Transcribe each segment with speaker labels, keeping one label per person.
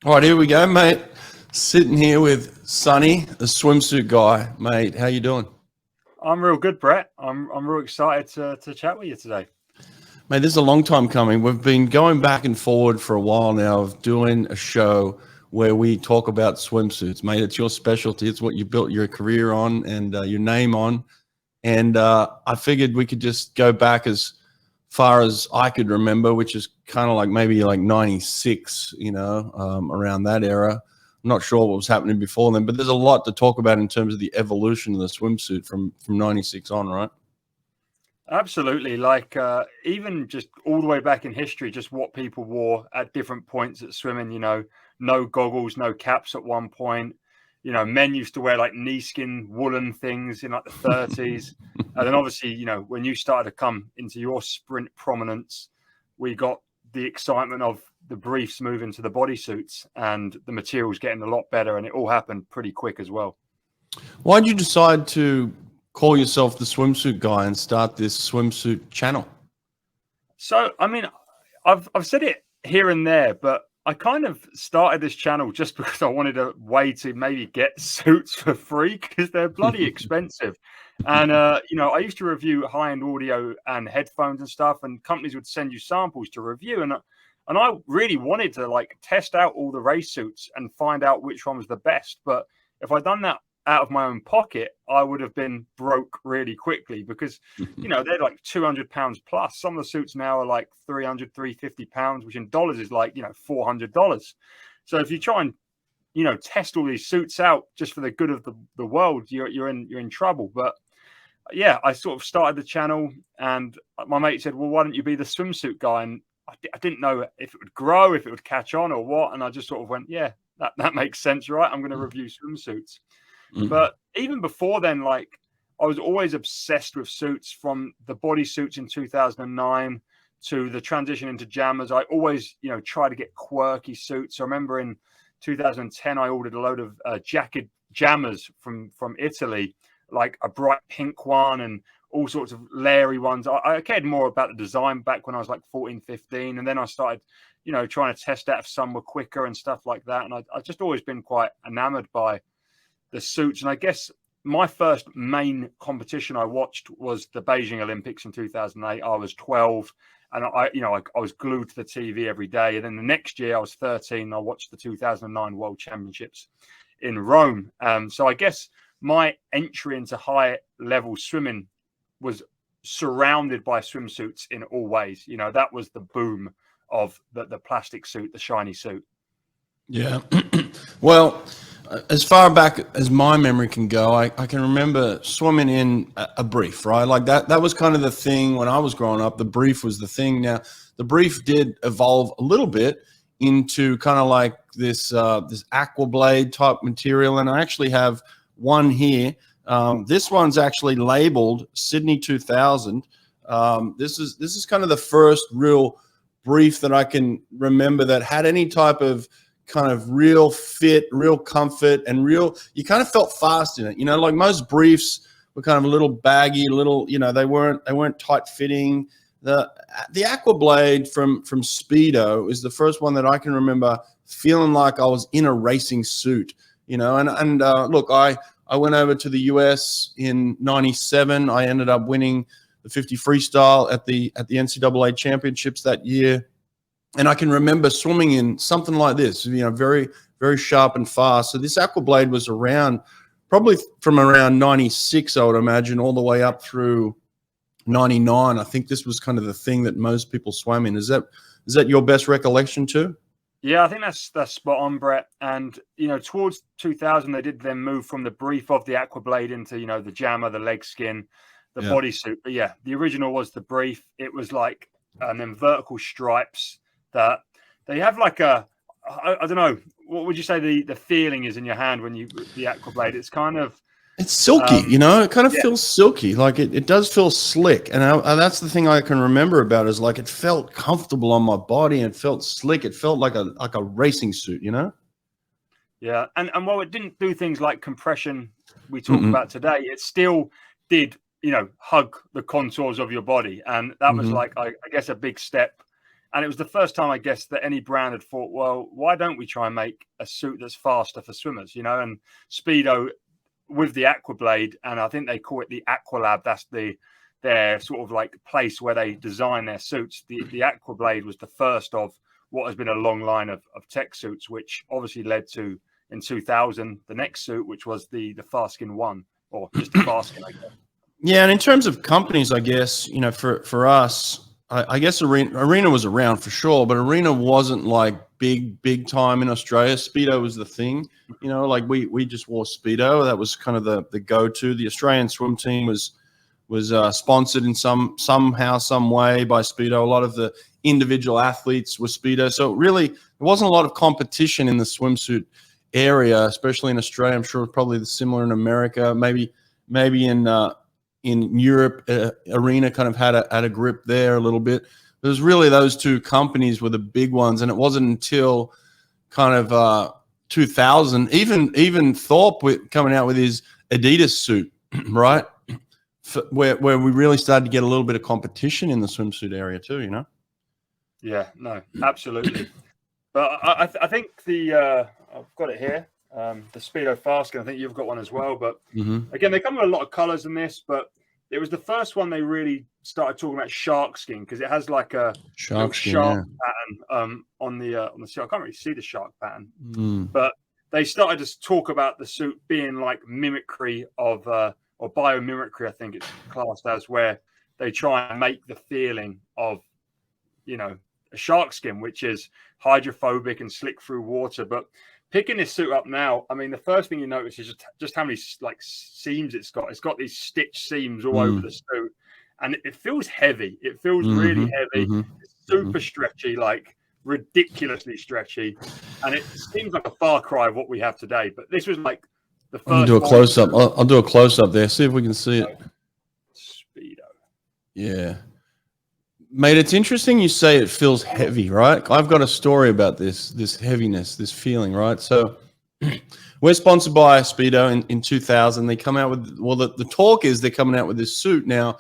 Speaker 1: All right, here we go, mate. Sitting here with Sonny, the swimsuit guy. Mate, how you doing?
Speaker 2: I'm real good, Brett. I'm real excited to chat with you today.
Speaker 1: Mate, this is a long time coming. We've been going back and forward for a while now of doing a show where we talk about swimsuits. Mate, it's your specialty. It's what you built your career on and your name on. And I figured we could just go back as far as I could remember, which is kind of like maybe like 96, around that era. I'm not sure what was happening before then, but there's a lot to talk about in terms of the evolution of the swimsuit from 96 on, right?
Speaker 2: Absolutely. Like even just all the way back in history, just what people wore at different points at swimming, no goggles, no caps at one point. Men used to wear like knee skin woolen things in like the 30s. And then obviously, when you started to come into your sprint prominence, we got the excitement of the briefs moving to the bodysuits and the materials getting a lot better. And it all happened pretty quick as well.
Speaker 1: Why did you decide to call yourself the swimsuit guy and start this swimsuit channel?
Speaker 2: So, I mean, I've said it here and there, but I kind of started this channel just because I wanted a way to maybe get suits for free because they're bloody expensive. And, I used to review high-end audio and headphones and stuff, and companies would send you samples to review. And I really wanted to like test out all the race suits and find out which one was the best. But if I'd done that out of my own pocket, I would have been broke really quickly because, they're like £200 plus. Some of the suits now are like £300, £350, which in dollars is like, $400. So if you try and, test all these suits out just for the good of the world, you're in trouble. But yeah, I sort of started the channel and my mate said, well, why don't you be the swimsuit guy? And I didn't know if it would grow, if it would catch on or what. And I just sort of went, yeah, that makes sense, right? I'm going to review swimsuits. But even before then, like I was always obsessed with suits from the bodysuits in 2009 to the transition into jammers. I always, try to get quirky suits. I remember in 2010, I ordered a load of jacket jammers from Italy, like a bright pink one and all sorts of leery ones. I cared more about the design back when I was like 14, 15. And then I started, trying to test out if some were quicker and stuff like that. And I've just always been quite enamored by the suits. And I guess my first main competition I watched was the Beijing Olympics in 2008. I was 12 and I was glued to the TV every day. And then the next year I was 13. And I watched the 2009 World Championships in Rome. So I guess my entry into high level swimming was surrounded by swimsuits in all ways. That was the boom of the plastic suit, the shiny suit.
Speaker 1: Yeah. Well, as far back as my memory can go, I can remember swimming in a brief, right? Like that was kind of the thing when I was growing up. The brief was the thing. Now, the brief did evolve a little bit into kind of like this Aquablade type material. And I actually have one here. This one's actually labeled Sydney 2000. This is kind of the first real brief that I can remember that had any type of kind of real fit, real comfort, and you kind of felt fast in it. Like most briefs were kind of a little baggy, they weren't tight fitting. The Aquablade from Speedo is the first one that I can remember feeling like I was in a racing suit, and look, I went over to the US in 97. I ended up winning the 50 freestyle at the NCAA championships that year. And I can remember swimming in something like this, very, very sharp and fast. So this Aquablade was around probably from around 96, I would imagine, all the way up through 99. I think this was kind of the thing that most people swam in. Is that your best recollection too?
Speaker 2: Yeah, I think that's spot on, Brett. And, towards 2000, they did then move from the brief of the Aquablade into, the jammer, the leg skin, the bodysuit. But yeah, the original was the brief. It was like, and then vertical stripes that they have like I don't know, what would you say the feeling is in your hand when the Aquablade? It's kind of,
Speaker 1: it's silky, it kind of feels silky. Like it does feel slick. And that's the thing I can remember about is like, it felt comfortable on my body and it felt slick. It felt like a racing suit,
Speaker 2: Yeah. And while it didn't do things like compression we talk about today, it still did, hug the contours of your body. And that was like, I guess a big step And it was the first time, I guess, that any brand had thought, well, why don't we try and make a suit that's faster for swimmers, you know? And Speedo with the Aquablade, and I think they call it the Aqualab. That's their sort of like place where they design their suits. The Aquablade was the first of what has been a long line of tech suits, which obviously led to, in 2000, the next suit, which was the Fastskin One, or just the Fastskin, I guess.
Speaker 1: Yeah, and in terms of companies, I guess, you know, for us, I guess Arena was around for sure, but Arena wasn't like big time in Australia. Speedo was the thing, you know, like we just wore Speedo. That was kind of the go-to. The Australian swim team was sponsored in somehow, some way by Speedo. A lot of the individual athletes were Speedo. So really, there wasn't a lot of competition in the swimsuit area, especially in Australia. I'm sure it's probably similar in America, maybe in Europe. Arena kind of had a grip there a little bit. It was really those two companies were the big ones, and it wasn't until kind of 2000, even Thorpe coming out with his Adidas suit, right? Where we really started to get a little bit of competition in the swimsuit area too, you know?
Speaker 2: Yeah, no, absolutely. But I think I've got it here, the Speedo Fastskin. I think you've got one as well. But again, they come with a lot of colors in this, but it was the first one they really started talking about shark skin, because it has like a shark pattern on the suit. I can't really see the shark pattern, but they started to talk about the suit being like mimicry of or biomimicry, I think it's classed as, where they try and make the feeling of, you know, a shark skin, which is hydrophobic and slick through water. But picking this suit up now, I mean, the first thing you notice is just how many like seams it's got. It's got these stitched seams all over the suit, and it feels heavy. It feels really heavy. It's super stretchy, like ridiculously stretchy, and it seems like a far cry of what we have today. But this was like the first.
Speaker 1: I'll do a close up. I'll do a close up there. See if we can see it.
Speaker 2: Speedo. Yeah.
Speaker 1: Mate, it's interesting you say it feels heavy, right? I've got a story about this heaviness, this feeling, right? So we're sponsored by Speedo in 2000. They come out with, well, the talk is they're coming out with this suit. Now,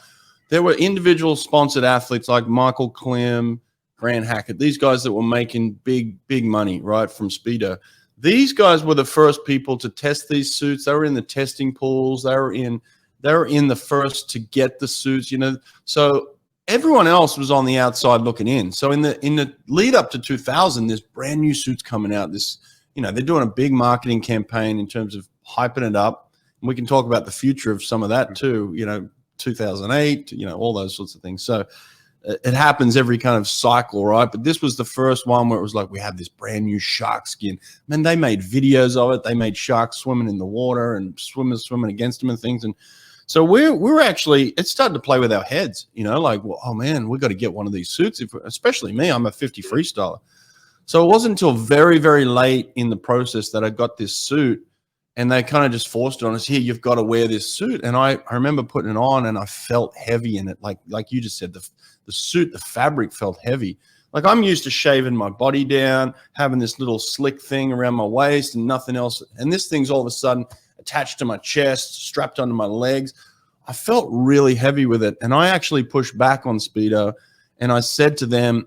Speaker 1: there were individual sponsored athletes like Michael Klim, Grant Hackett, these guys that were making big money, right, from Speedo. These guys were the first people to test these suits. They were in the testing pools. They were in the first to get the suits, you know. So everyone else was on the outside looking in. So in the lead up to 2000, there's brand new suits coming out. This, you know, they're doing a big marketing campaign in terms of hyping it up. And we can talk about the future of some of that too, you know, 2008, you know, all those sorts of things. So it happens every kind of cycle, right? But this was the first one where it was like, we have this brand new shark skin. Man, they made videos of it. They made sharks swimming in the water and swimmers swimming against them and things. And so we're actually, it started to play with our heads, you know, like, well, oh man, we got to get one of these suits. Especially me, I'm a 50 freestyler. So it wasn't until very, very late in the process that I got this suit, and they kind of just forced it on us. Here, you've got to wear this suit. And I remember putting it on, and I felt heavy in it. Like you just said, the suit, the fabric felt heavy. Like I'm used to shaving my body down, having this little slick thing around my waist and nothing else. And this thing's all of a sudden attached to my chest, strapped onto my legs. I felt really heavy with it. And I actually pushed back on Speedo, and I said to them,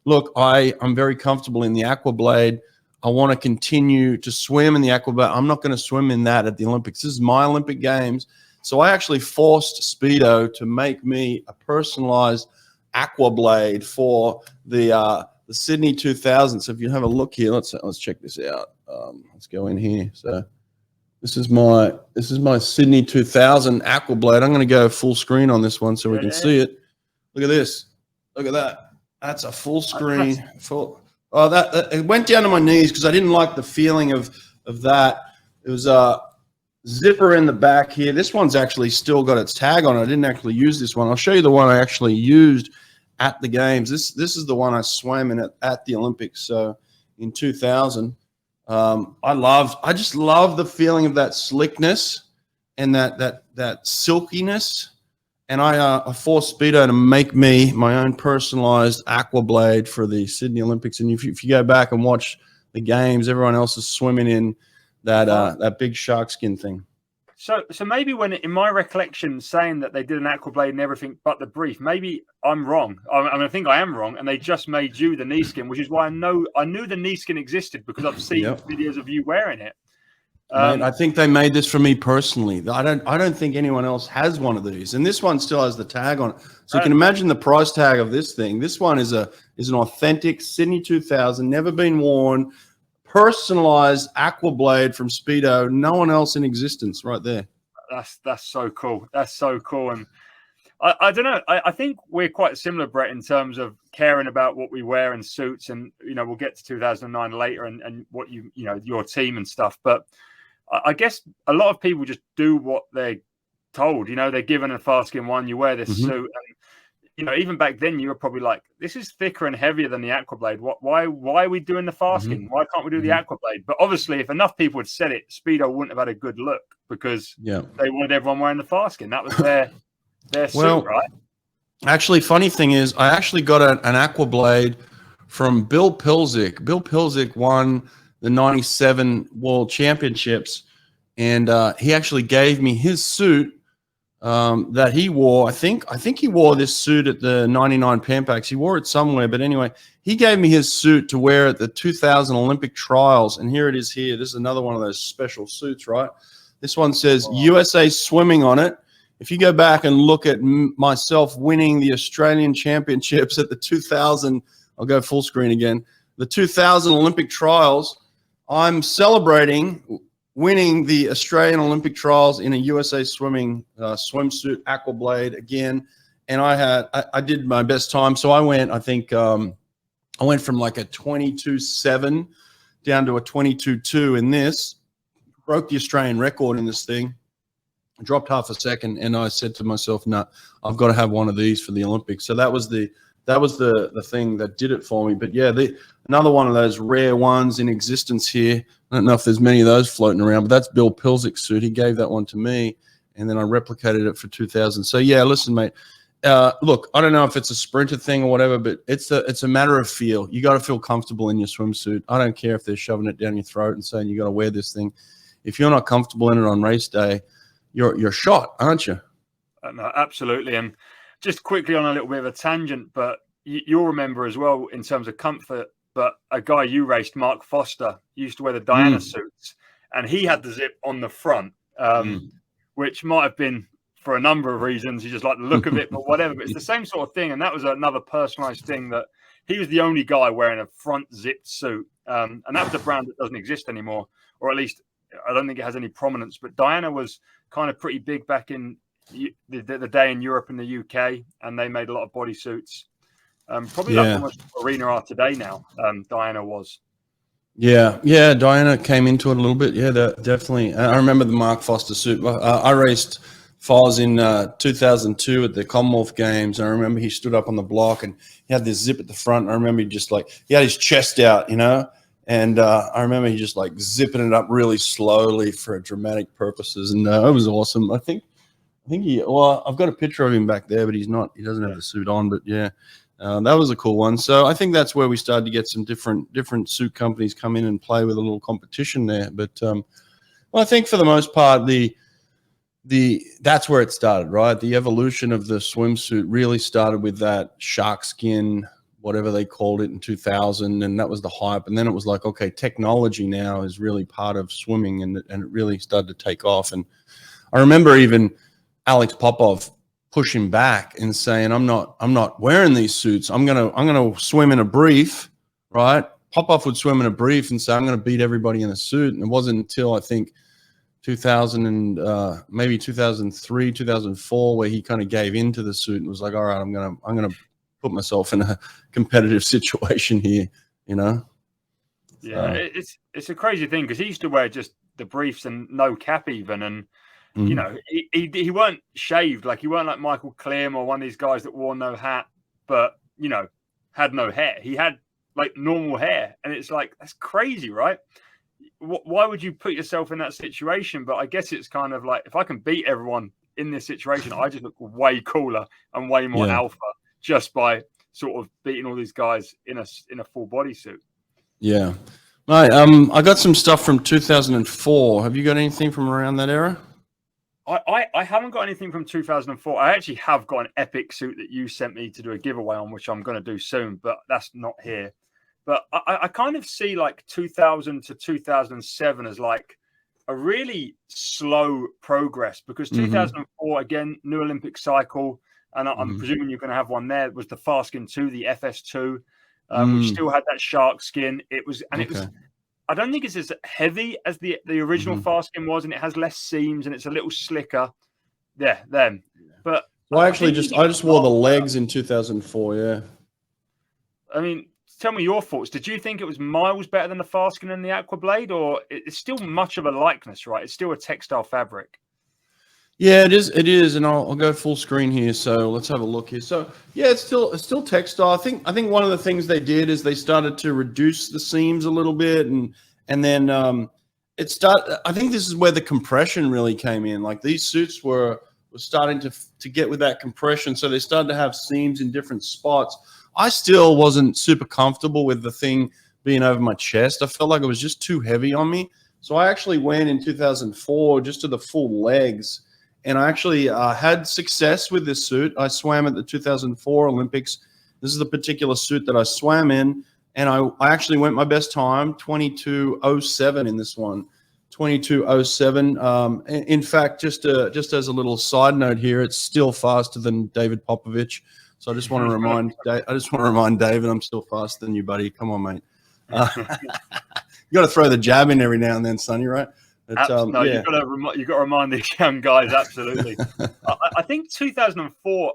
Speaker 1: look, I'm very comfortable in the Aquablade. I want to continue to swim in the Aquablade. I'm not going to swim in that at the Olympics. This is my Olympic Games. So I actually forced Speedo to make me a personalized Aquablade for the Sydney 2000. So if you have a look here, let's check this out. Let's go in here. So this is my Sydney 2000 Aquablade. I'm going to go full screen on this one so we can see it. Look at this. Look at that. That's a full screen. Oh, that it went down to my knees because I didn't like the feeling of that. It was a zipper in the back here. This one's actually still got its tag on it. I didn't actually use this one. I'll show you the one I actually used at the games. This is the one I swam in at the Olympics. So in 2000, I just love the feeling of that slickness and that silkiness. And I forced Speedo to make me my own personalized Aquablade for the Sydney Olympics. And if you go back and watch the games, everyone else is swimming in that big shark skin thing.
Speaker 2: So maybe when in my recollection saying that they did an Aquablade and everything but the brief, maybe I'm wrong. I think I am wrong, and they just made you the knee skin, which is why I knew the knee skin existed because I've seen videos of you wearing it.
Speaker 1: Mate, I think they made this for me personally. I don't think anyone else has one of these, and this one still has the tag on it. So you can imagine the price tag of this thing. This one is an authentic Sydney 2000, never been worn, personalized Aquablade from Speedo. No one else in existence, right there.
Speaker 2: That's so cool. That's so cool. And I don't know. I think we're quite similar, Brett, in terms of caring about what we wear in suits, and we'll get to 2009 later and what your team and stuff. But I guess a lot of people just do what they're told. They're given a Fastskin one. You wear this suit, and even back then you were probably like, "This is thicker and heavier than the Aquablade. Why are we doing the Fastskin? Why can't we do the Aquablade?" But obviously, if enough people had said it, Speedo wouldn't have had a good look because they wanted everyone wearing the Fastskin. That was their suit, right?
Speaker 1: Actually, funny thing is, I actually got an Aquablade from Bill Pilczuk. Bill Pilczuk won the '97 World Championships, and he actually gave me his suit that he wore. I think he wore this suit at the '99 Pan Pacs. He wore it somewhere, but anyway, he gave me his suit to wear at the 2000 Olympic trials, and here it is. Here, this is another one of those special suits, right? This one says USA Swimming on it. If you go back and look at myself winning the Australian Championships at the 2000, I'll go full screen again, the 2000 Olympic trials, I'm celebrating winning the Australian Olympic trials in a USA Swimming swimsuit Aquablade again. And I did my best time. So I went from like a 22.7 down to a 22.2 in this, broke the Australian record in this thing. Dropped half a second, and I said to myself, "No, I've got to have one of these for the Olympics." So that was the thing that did it for me. But yeah, another one of those rare ones in existence here. I don't know if there's many of those floating around, but that's Bill Pilczuk's suit. He gave that one to me, and then I replicated it for 2000. So yeah, listen, mate. Look, I don't know if it's a sprinter thing or whatever, but it's a matter of feel. You got to feel comfortable in your swimsuit. I don't care if they're shoving it down your throat and saying you got to wear this thing. If you're not comfortable in it on race day, you're shot, aren't you?
Speaker 2: No, absolutely. And just quickly on a little bit of a tangent, but you'll remember as well in terms of comfort, but a guy you raced, Mark Foster, used to wear the Diana suits, and he had the zip on the front, which might have been for a number of reasons. You just like the look of it, but whatever. But it's the same sort of thing, and that was another personalized thing, that he was the only guy wearing a front zipped suit, and that was a brand that doesn't exist anymore, or at least I don't think it has any prominence. But Diana was kind of pretty big back in the day in Europe and the UK, and they made a lot of bodysuits. Probably like almost Arena are today now. Diana was. Yeah,
Speaker 1: Diana came into it a little bit. Yeah, definitely. I remember the Mark Foster suit. I raced Foz in 2002 at the Commonwealth Games. And I remember he stood up on the block and he had this zip at the front. I remember he had his chest out, and I remember he just like zipping it up really slowly for dramatic purposes. And it was awesome. I think I've got a picture of him back there, but he doesn't have the suit on, but yeah. That was a cool one. So I think that's where we started to get some different suit companies come in and play with a little competition there. But I think for the most part, that's where it started, right? The evolution of the swimsuit really started with that shark skin, whatever they called it, in 2000, and that was the hype. And then it was like, okay, technology now is really part of swimming, and it really started to take off. And I remember even Alex Popov pushing back and saying, I'm not wearing these suits. I'm gonna swim in a brief, right? Popov would swim in a brief and say, I'm gonna beat everybody in a suit. And it wasn't until I think 2000 and maybe 2003, 2004, where he kind of gave into the suit and was like, all right, I'm gonna put myself in a competitive situation here, Yeah,
Speaker 2: it's a crazy thing, because he used to wear just the briefs and no cap even, and he weren't shaved, like he weren't like Michael Klim or one of these guys that wore no hat, but had no hair. He had like normal hair, and it's like, that's crazy, right? Why would you put yourself in that situation? But I guess it's kind of like, if I can beat everyone in this situation, I just look way cooler and way more alpha just by sort of beating all these guys in a full bodysuit.
Speaker 1: Yeah, right. I got some stuff from 2004. Have you got anything from around that era?
Speaker 2: I haven't got anything from 2004. I actually have got an epic suit that you sent me to do a giveaway on, which I'm going to do soon, but that's not here. But I kind of see like 2000 to 2007 as like a really slow progress, because 2004, again, new Olympic cycle, and I'm presuming you're going to have one there, was the Fastskin 2, the FS2, which still had that shark skin. It was, and it was, I don't think it's as heavy as the original Fastskin was, and it has less seams and it's a little slicker. Yeah, then. But
Speaker 1: well, I just wore the legs in 2004. Yeah.
Speaker 2: I mean, tell me your thoughts. Did you think it was miles better than the Fastskin and the Aquablade, or it's still much of a likeness, right? It's still a textile fabric.
Speaker 1: Yeah, it is. It is, and I'll go full screen here. So let's have a look here. So yeah, it's still textile. I think one of the things they did is they started to reduce the seams a little bit, and then it started. I think this is where the compression really came in. Like these suits were starting to get with that compression, so they started to have seams in different spots. I still wasn't super comfortable with the thing being over my chest. I felt like it was just too heavy on me. So I actually went in 2004 just to the full legs. And I actually had success with this suit. I swam at the 2004 Olympics. This is the particular suit that I swam in. And I actually went my best time, 22:07 in this one, 22:07. In fact, just as a little side note here, it's still faster than David Popovich. So I just want to remind David, I'm still faster than you, buddy. Come on, mate. You got to throw the jab in every now and then, Sonny, right?
Speaker 2: No, yeah. You've got to remind these young guys, absolutely. I think 2004,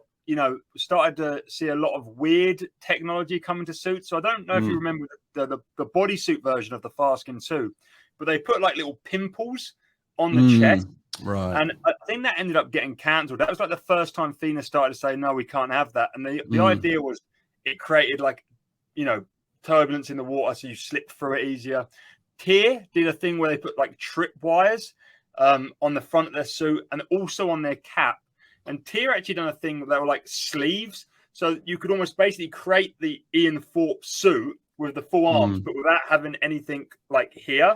Speaker 2: started to see a lot of weird technology coming to suits. So I don't know if you remember the bodysuit version of the Fastskin 2, but they put like little pimples on the chest.
Speaker 1: Right.
Speaker 2: And I think that ended up getting cancelled. That was like the first time FINA started to say, no, we can't have that. And the idea was it created like, turbulence in the water, so you slip through it easier. Tier did a thing where they put like trip wires on the front of their suit and also on their cap. And Tier actually done a thing that were like sleeves. So you could almost basically create the Ian Thorpe suit with the full arms, but without having anything like here.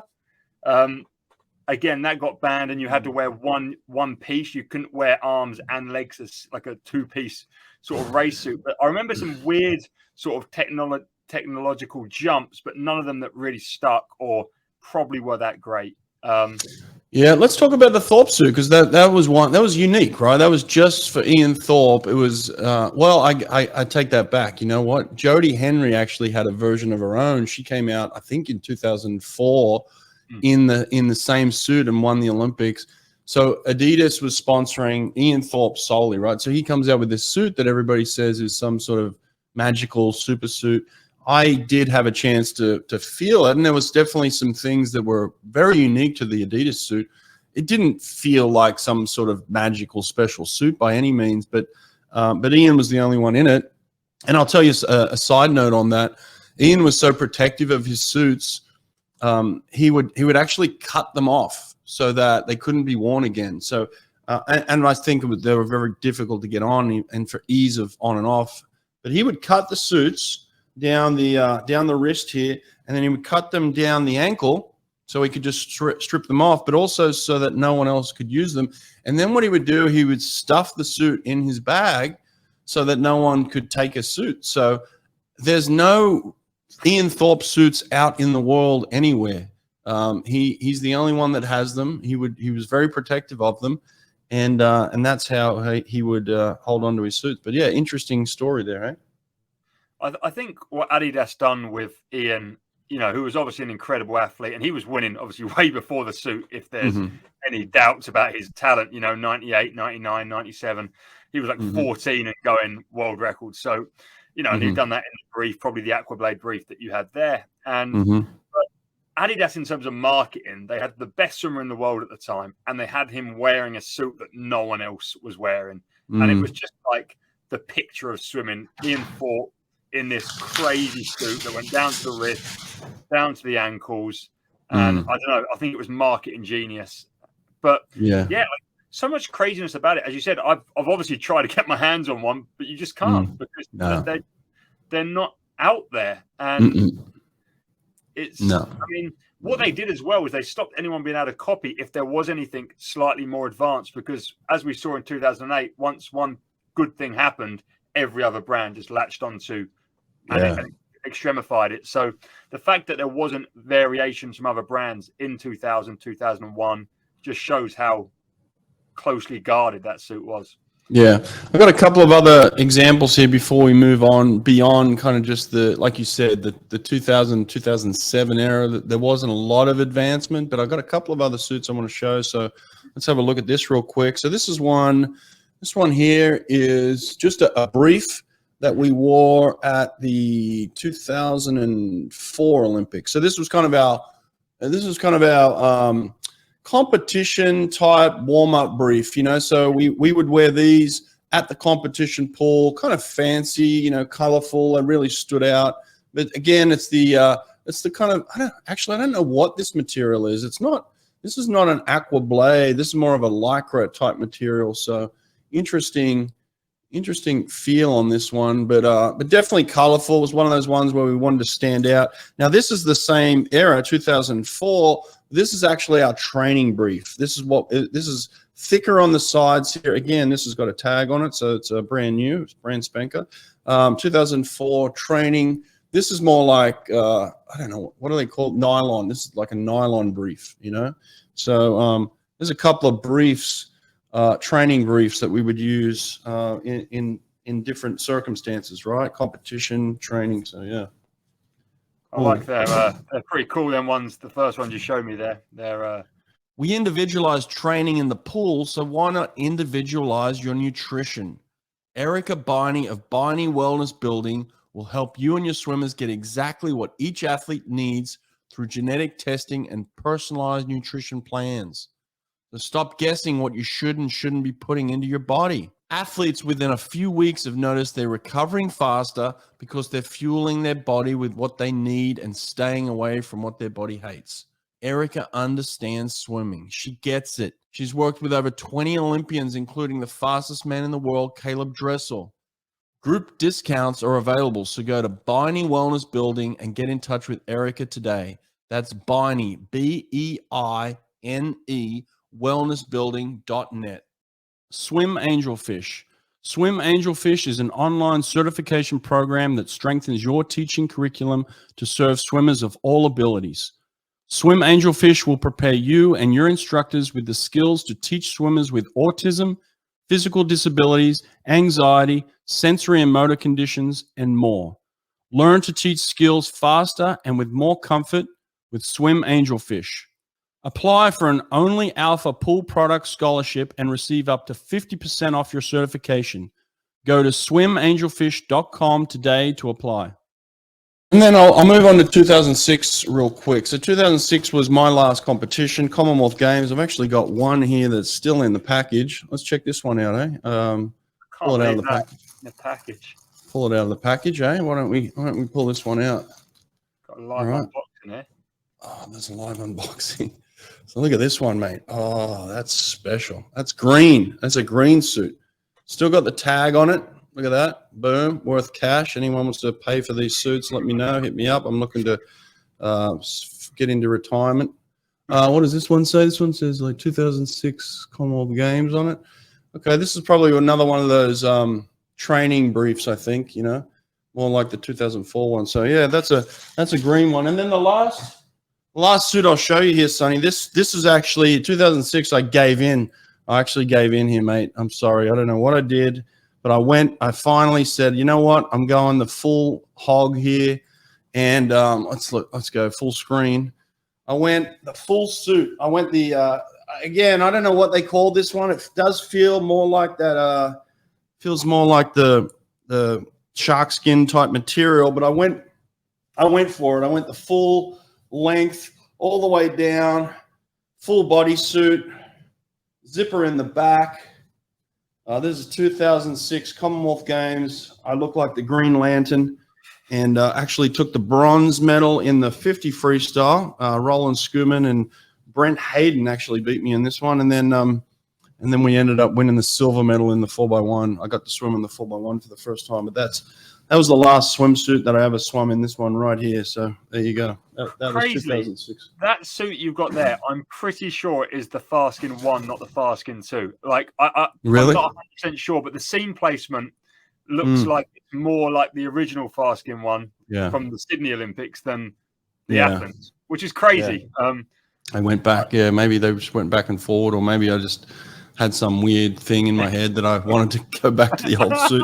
Speaker 2: Again, that got banned, and you had to wear one piece. You couldn't wear arms and legs as like a two-piece sort of race suit. But I remember some weird sort of technological jumps, but none of them that really stuck or probably were that great.
Speaker 1: Yeah, let's talk about the Thorpe suit, because that was one that was unique, right? That was just for Ian Thorpe. It was I take that back. You know what? Jodie Henry actually had a version of her own. She came out, I think, in 2004 in the same suit and won the Olympics. So Adidas was sponsoring Ian Thorpe solely, right? So he comes out with this suit that everybody says is some sort of magical super suit. I did have a chance to feel it, and there was definitely some things that were very unique to the Adidas suit. It didn't feel like some sort of magical special suit by any means, but Ian was the only one in it. And I'll tell you a side note on that. Ian was so protective of his suits, he would actually cut them off so that they couldn't be worn again. So, and I think they were very difficult to get on, and for ease of on and off. But he would cut the suits down the wrist here, and then he would cut them down the ankle so he could just strip them off, but also so that no one else could use them. And then what he would do, he would stuff the suit in his bag so that no one could take a suit. So there's no Ian Thorpe suits out in the world anywhere. He's the only one that has them. He was very protective of them, and that's how he would hold on to his suits. But yeah, interesting story there, eh?
Speaker 2: I think what Adidas done with Ian, who was obviously an incredible athlete, and he was winning obviously way before the suit, if there's any doubts about his talent, 98, 99, 97. He was like 14 and going world records. So, and he'd done that in the brief, probably the Aquablade brief that you had there. And but Adidas, in terms of marketing, they had the best swimmer in the world at the time, and they had him wearing a suit that no one else was wearing. And it was just like the picture of swimming. Ian Thorpe in this crazy suit that went down to the wrist, down to the ankles. And I don't know, I think it was marketing genius. But like, so much craziness about it. As you said, I've obviously tried to get my hands on one, but you just can't because they're not out there. And It's,
Speaker 1: No.
Speaker 2: I mean, what they did as well was they stopped anyone being able to copy if there was anything slightly more advanced, because as we saw in 2008, once one good thing happened, every other brand just latched onto and extremified it. So the fact that there wasn't variations from other brands in 2000, 2001 just shows how closely guarded that suit was.
Speaker 1: Yeah, I've got a couple of other examples here before we move on beyond kind of just the, like you said, the 2000, 2007 era. There wasn't a lot of advancement, but I've got a couple of other suits I want to show. So let's have a look at this real quick. So this is one. This one here is just a brief that we wore at the 2004 Olympics. So this was kind of our competition type warm-up brief, you know. So we would wear these at the competition pool, kind of fancy, you know, colorful, and really stood out. But again, it's the kind of, I don't know what this material is. This is not an Aquablade. This is more of a lycra type material. So interesting feel on this one, but definitely colorful. It was one of those ones where we wanted to stand out. Now this is the same era, 2004. This is actually our training brief. This is thicker on the sides here. Again, this has got a tag on it, so it's a brand new, it's brand spanker. 2004 training. This is more like I don't know, what do they call it? Nylon. This is like a nylon brief, you know. So there's a couple of briefs. Training briefs that we would use in different circumstances, right? Competition, training. So yeah,
Speaker 2: I like that. They're pretty cool. Them ones, the first ones you showed me there. They're
Speaker 1: we individualize training in the pool, so why not individualize your nutrition? Erica Beine of Beine Wellness Building will help you and your swimmers get exactly what each athlete needs through genetic testing and personalized nutrition plans. So stop guessing what you should and shouldn't be putting into your body. Athletes within a few weeks have noticed they're recovering faster because they're fueling their body with what they need and staying away from what their body hates. Erica understands swimming. She gets it. She's worked with over 20 Olympians, including the fastest man in the world, Caleb Dressel. Group discounts are available, so go to Beine Wellness Building and get in touch with Erica today. That's Beine, B-E-I-N-E, wellnessbuilding.net. Swim Angelfish. Swim Angelfish is an online certification program that strengthens your teaching curriculum to serve swimmers of all abilities. Swim Angelfish will prepare you and your instructors with the skills to teach swimmers with autism, physical disabilities, anxiety, sensory and motor conditions, and more. Learn to teach skills faster and with more comfort with Swim Angelfish. Apply for an Only Alpha Pool Product Scholarship and receive up to 50% off your certification. Go to swimangelfish.com today to apply. And then I'll move on to 2006 real quick. So 2006 was my last competition, Commonwealth Games. I've actually got one here that's still in the package. Let's check this one out, eh? Pull it out of the package.
Speaker 2: The package.
Speaker 1: Pull it out of the package, eh? Why don't we pull this one out?
Speaker 2: Got a live unboxing there.
Speaker 1: Oh, there's a live unboxing. So look at this one, mate. Oh, that's special. That's green. That's a green suit. Still got the tag on it. Look at that. Boom. Worth cash. Anyone wants to pay for these suits, let me know. Hit me up. I'm looking to get into retirement. What does this one say? This one says like 2006 Commonwealth Games on it. Okay, this is probably another one of those training briefs, I think, you know, more like the 2004 one. So yeah, that's a green one. And then the last suit I'll show you here, Sonny. This is actually 2006. I actually gave in here, mate. I'm sorry. I don't know what I did, but I finally said, you know what? I'm going the full hog here. And let's go full screen. I went the full suit. I went again, I don't know what they call this one. It does feel more like that, feels more like the shark skin type material, but I went for it. I went the full length all the way down, full body suit, zipper in the back. This is 2006 Commonwealth Games. I look like the Green Lantern, and actually took the bronze medal in the 50 freestyle. Roland Schumann and Brent Hayden actually beat me in this one, and then we ended up winning the silver medal in the 4x1. I got to swim in the 4x1 for the first time, but That was the last swimsuit that I ever swum in. This one right here. So there you go. That was
Speaker 2: Crazy.
Speaker 1: 2006.
Speaker 2: That suit you've got there, I'm pretty sure is the Fastskin 1, not the Fastskin 2. Like,
Speaker 1: Really?
Speaker 2: I'm not 100% sure, but the seam placement looks like it's more like the original Fastskin 1 from the Sydney Olympics than the Athens, which is crazy.
Speaker 1: Yeah. I went back. Yeah, maybe they just went back and forward, or maybe I just had some weird thing in my head that I wanted to go back to the old suit.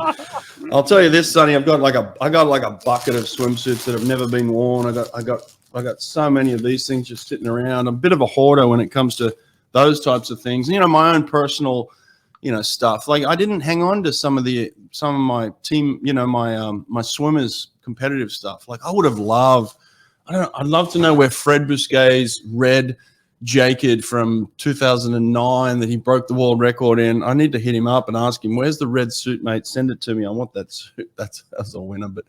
Speaker 1: I'll tell you this, Sonny. I got like a bucket of swimsuits that have never been worn. I got so many of these things just sitting around. I'm a bit of a hoarder when it comes to those types of things. You know, my own personal, stuff. Like I didn't hang on to some of my team, my swimmers' competitive stuff. Like I would have loved. I'd love to know where Fred Bousquet's red Jaked from 2009 that he broke the world record in. I need to hit him up and ask him, where's the red suit, mate? Send it to me. I want that suit. That's a winner. But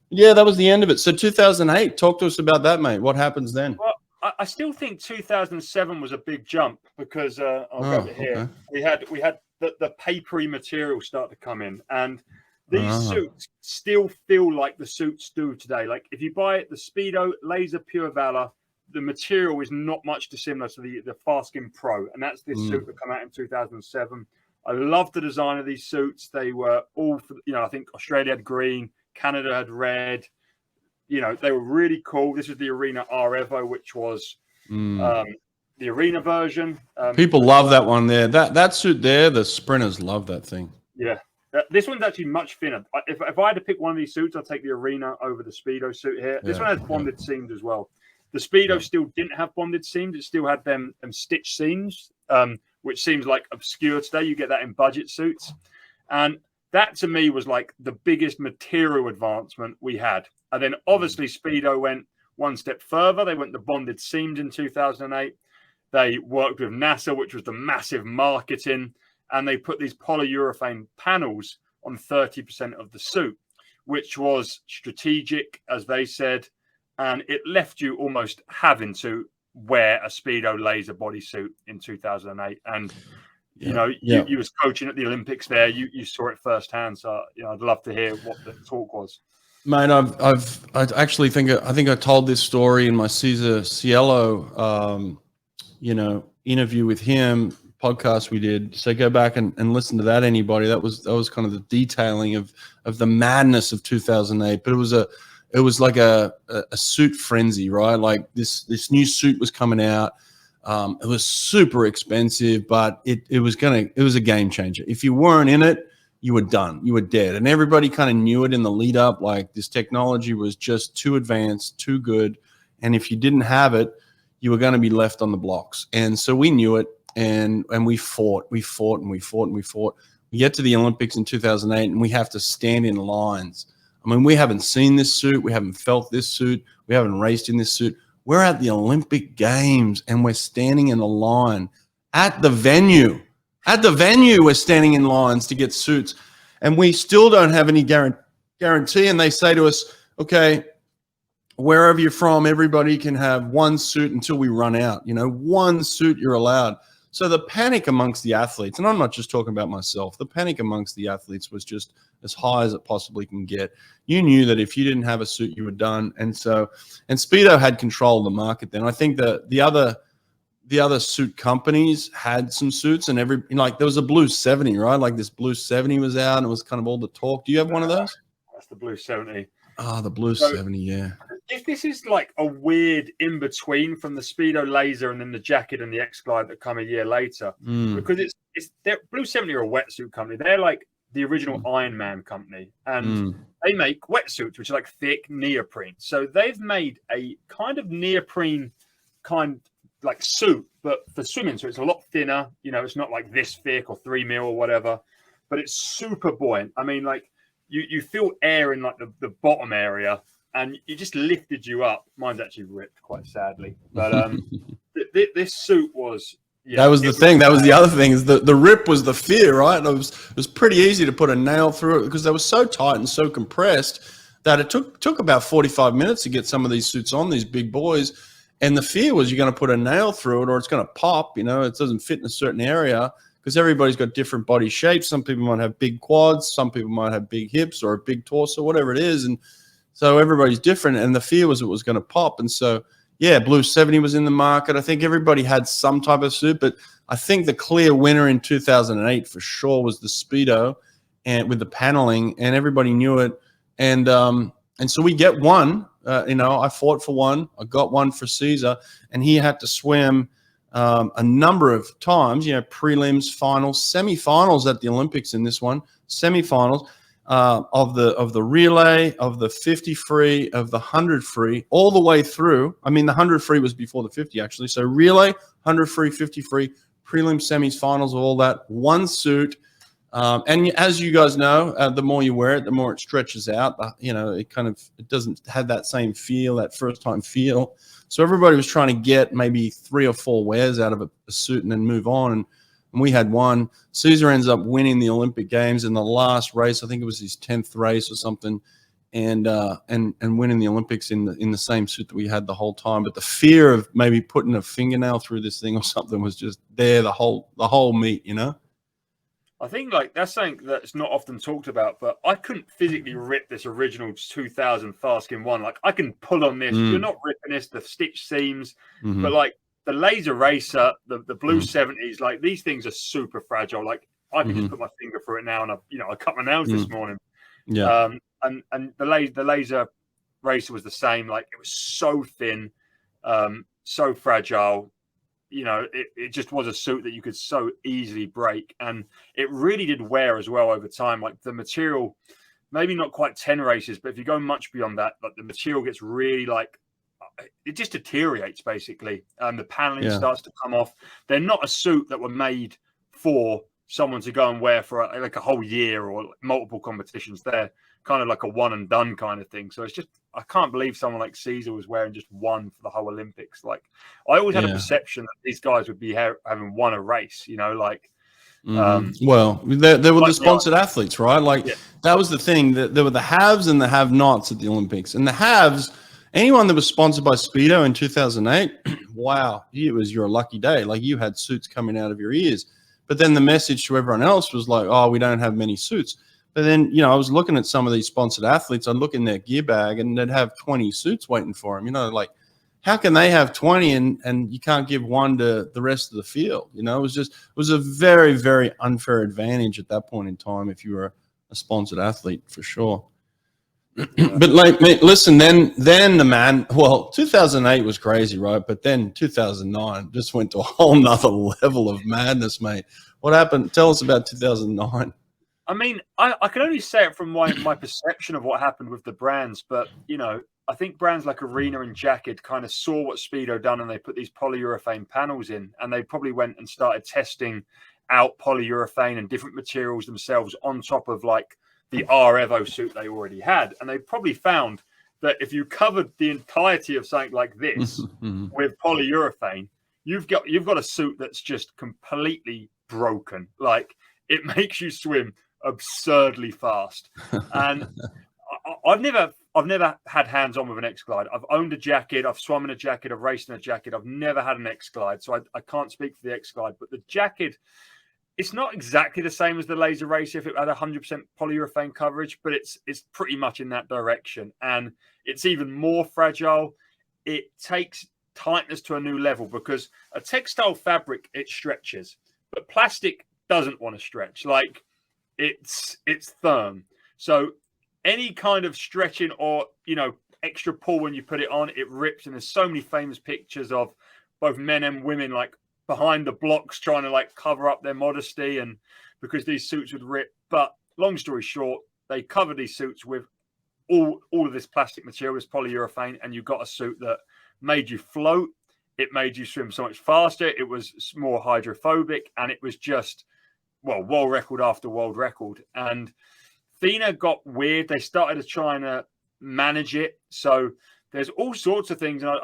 Speaker 1: yeah, that was the end of it. So 2008, talk to us about that, mate. What happens then?
Speaker 2: Well, I still think 2007 was a big jump because I'll go over here. Okay. We had the papery material start to come in, and these suits still feel like the suits do today. Like if you buy the Speedo Laser Pure Valor, the material is not much dissimilar to the Fastskin Pro, and that's this suit that came out in 2007. I love the design of these suits. They were all, I think Australia had green, Canada had red. They were really cool. This was the Arena R Evo, which was the Arena version.
Speaker 1: People love that one there. That suit there, the sprinters love that thing.
Speaker 2: Yeah. This one's actually much thinner. If I had to pick one of these suits, I'd take the Arena over the Speedo suit here. This one has bonded seams as well. The Speedo still didn't have bonded seams. It still had them stitched seams, which seems like obscure today. You get that in budget suits. And that, to me, was like the biggest material advancement we had. And then, obviously, Speedo went one step further. They went to bonded seams in 2008. They worked with NASA, which was the massive marketing. And they put these polyurethane panels on 30% of the suit, which was strategic, as they said. And it left you almost having to wear a Speedo laser bodysuit in 2008. And, you was coaching at the Olympics there. You saw it firsthand. So, I'd love to hear what the talk was.
Speaker 1: Mate, I actually think I told this story in my Cesar Cielo, interview with him, podcast we did. So go back and listen to that, anybody. That was kind of the detailing of the madness of 2008. But it was like a suit frenzy, right? Like this new suit was coming out. It was super expensive, but it was a game changer. If you weren't in it, you were done. You were dead. And everybody kind of knew it in the lead up. Like this technology was just too advanced, too good. And if you didn't have it, you were going to be left on the blocks. And so we knew it, and we fought. We get to the Olympics in 2008, and we have to stand in lines. I mean, we haven't seen this suit. We haven't felt this suit. We haven't raced in this suit. We're at the Olympic Games, and we're standing in a line at the venue. At the venue, we're standing in lines to get suits, and we still don't have any guarantee. And they say to us, okay, wherever you're from, everybody can have one suit until we run out. One suit you're allowed. So the panic amongst the athletes, and I'm not just talking about myself, the panic amongst the athletes was just as high as it possibly can get. You knew that if you didn't have a suit, you were done. And Speedo had control of the market then. I think the other suit companies had some suits, and there was a Blue 70, right? Like this Blue 70 was out, and it was kind of all the talk. Do you have one of those?
Speaker 2: That's the Blue 70.
Speaker 1: Oh, the Blue 70, yeah.
Speaker 2: If this is like a weird in between from the Speedo Laser and then the Jacket and the X Glide that come a year later, because it's Blue 70 are a wetsuit company. They're like the original Iron Man company, and they make wetsuits, which are like thick neoprene. So they've made a kind of neoprene like suit, but for swimming. So it's a lot thinner. It's not like this thick or 3 mil or whatever, but it's super buoyant. I mean, like you feel air in like the bottom area, and it just lifted you up. Mine's actually ripped quite sadly, but this suit was. Yeah,
Speaker 1: that was the thing. That was the other thing. Is the rip was the fear, right? And it was pretty easy to put a nail through it because they were so tight and so compressed that it took about 45 minutes to get some of these suits on, these big boys. And the fear was you're going to put a nail through it or it's going to pop. It doesn't fit in a certain area because everybody's got different body shapes. Some people might have big quads, some people might have big hips or a big torso, whatever it is. And so everybody's different. And the fear was it was going to pop. And so, yeah, Blue 70 was in the market. I think everybody had some type of suit, but I think the clear winner in 2008 for sure was the Speedo, and with the paneling, and everybody knew it. And so we get one. I fought for one. I got one for Cesar, and he had to swim a number of times. Prelims, finals, semifinals at the Olympics in this one. Semifinals of the relay, of the 50 free, of the 100 free, all the way through. I mean, the 100 free was before the 50 actually. So relay, 100 free, 50 free, prelim, semis, finals, of all that. One suit. And as you guys know, the more you wear it, the more it stretches out. It doesn't have that same feel, that first time feel. So everybody was trying to get maybe 3 or 4 wears out of a suit and then move on. And we had one. Cesar ends up winning the Olympic Games in the last race. I think it was his 10th race or something, and winning the Olympics in the same suit that we had the whole time. But the fear of maybe putting a fingernail through this thing or something was just there the whole meet.
Speaker 2: I think that's something that's not often talked about, but I couldn't physically rip this original 2000 Fastskin One. I can pull on this. You're not ripping this, the stitch seams, but the Laser Racer, the Blue 70s, these things are super fragile. I can just put my finger through it now, and I cut my nails this morning.
Speaker 1: Yeah.
Speaker 2: And the Laser Racer was the same. It was so thin, so fragile. It just was a suit that you could so easily break, and it really did wear as well over time. The material, maybe not quite 10 races, but if you go much beyond that, the material gets really it just deteriorates basically, and the paneling starts to come off. They're not a suit that were made for someone to go and wear for a whole year or multiple competitions. They're kind of like a one and done kind of thing. So it's just, I can't believe someone like Cesar was wearing just one for the whole Olympics. I always had a perception that these guys would be having won a race,
Speaker 1: well, they were the sponsored athletes, right? That was the thing, that there were the haves and the have-nots at the Olympics. And the haves, anyone that was sponsored by Speedo in 2008, wow, it was your lucky day. You had suits coming out of your ears. But then the message to everyone else was oh, we don't have many suits. But then, I was looking at some of these sponsored athletes. I'd look in their gear bag and they'd have 20 suits waiting for them. How can they have 20 and you can't give one to the rest of the field? It was a very, very unfair advantage at that point in time if you were a sponsored athlete, for sure. But listen, then the man, 2008 was crazy, right? But then 2009 just went to a whole nother level of madness, mate. What happened? Tell us about 2009.
Speaker 2: I mean, I can only say it from my perception of what happened with the brands, but I think brands like Arena and Jaked kind of saw what Speedo done, and they put these polyurethane panels in, and they probably went and started testing out polyurethane and different materials themselves on top of the R Evo suit they already had, and they probably found that if you covered the entirety of something like this with polyurethane, you've got a suit that's just completely broken. It makes you swim absurdly fast. And I've never had hands on with an X Glide. I've owned a Jaked, I've swum in a Jaked, I've raced in a Jaked. I've never had an X Glide, so I can't speak for the X Glide. But the Jaked, it's not exactly the same as the Laser Racer if it had 100% polyurethane coverage, but it's pretty much in that direction. And it's even more fragile. It takes tightness to a new level because a textile fabric, it stretches, but plastic doesn't want to stretch. It's firm. So any kind of stretching or, extra pull when you put it on, it rips. And there's so many famous pictures of both men and women behind the blocks trying to cover up their modesty, and because these suits would rip. But long story short, they covered these suits with all of this plastic material, this polyurethane, and you got a suit that made you float. It made you swim so much faster. It was more hydrophobic, and it was just, world record after world record. And FINA got weird. They started trying to manage it. So there's all sorts of things. And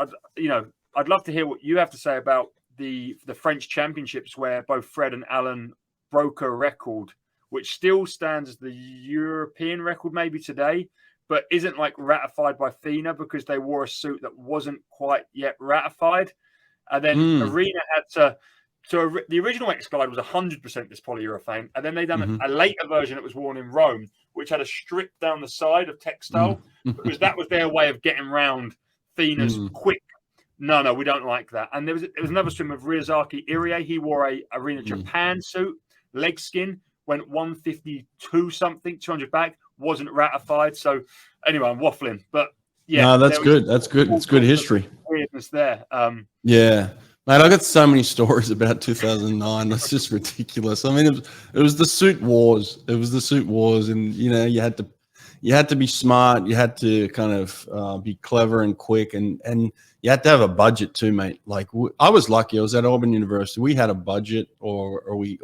Speaker 2: I'd love to hear what you have to say about the French championships, where both Fred and Alan broke a record, which still stands as the European record maybe today, but isn't ratified by FINA because they wore a suit that wasn't quite yet ratified. And then Arena had to So the original X Glide was 100% this polyurethane, and then they done a later version that was worn in Rome, which had a strip down the side of textile, because that was their way of getting around Thena's quick. No, we don't like that. And there was another swim of Ryazaki Irie. He wore a Arena Japan suit, leg skin, went 152 something, 200 back, wasn't ratified. So anyway, I'm waffling, but yeah,
Speaker 1: no, that's good. That's good. It's good history.
Speaker 2: Weirdness there.
Speaker 1: Yeah. Man, I got so many stories about 2009. That's just ridiculous. I mean, it was the suit wars. It was the suit wars, and you know, you had to be smart. You had to kind of be clever and quick, and you had to have a budget too, mate. Like I was lucky. I was at Auburn University. We had a budget, or we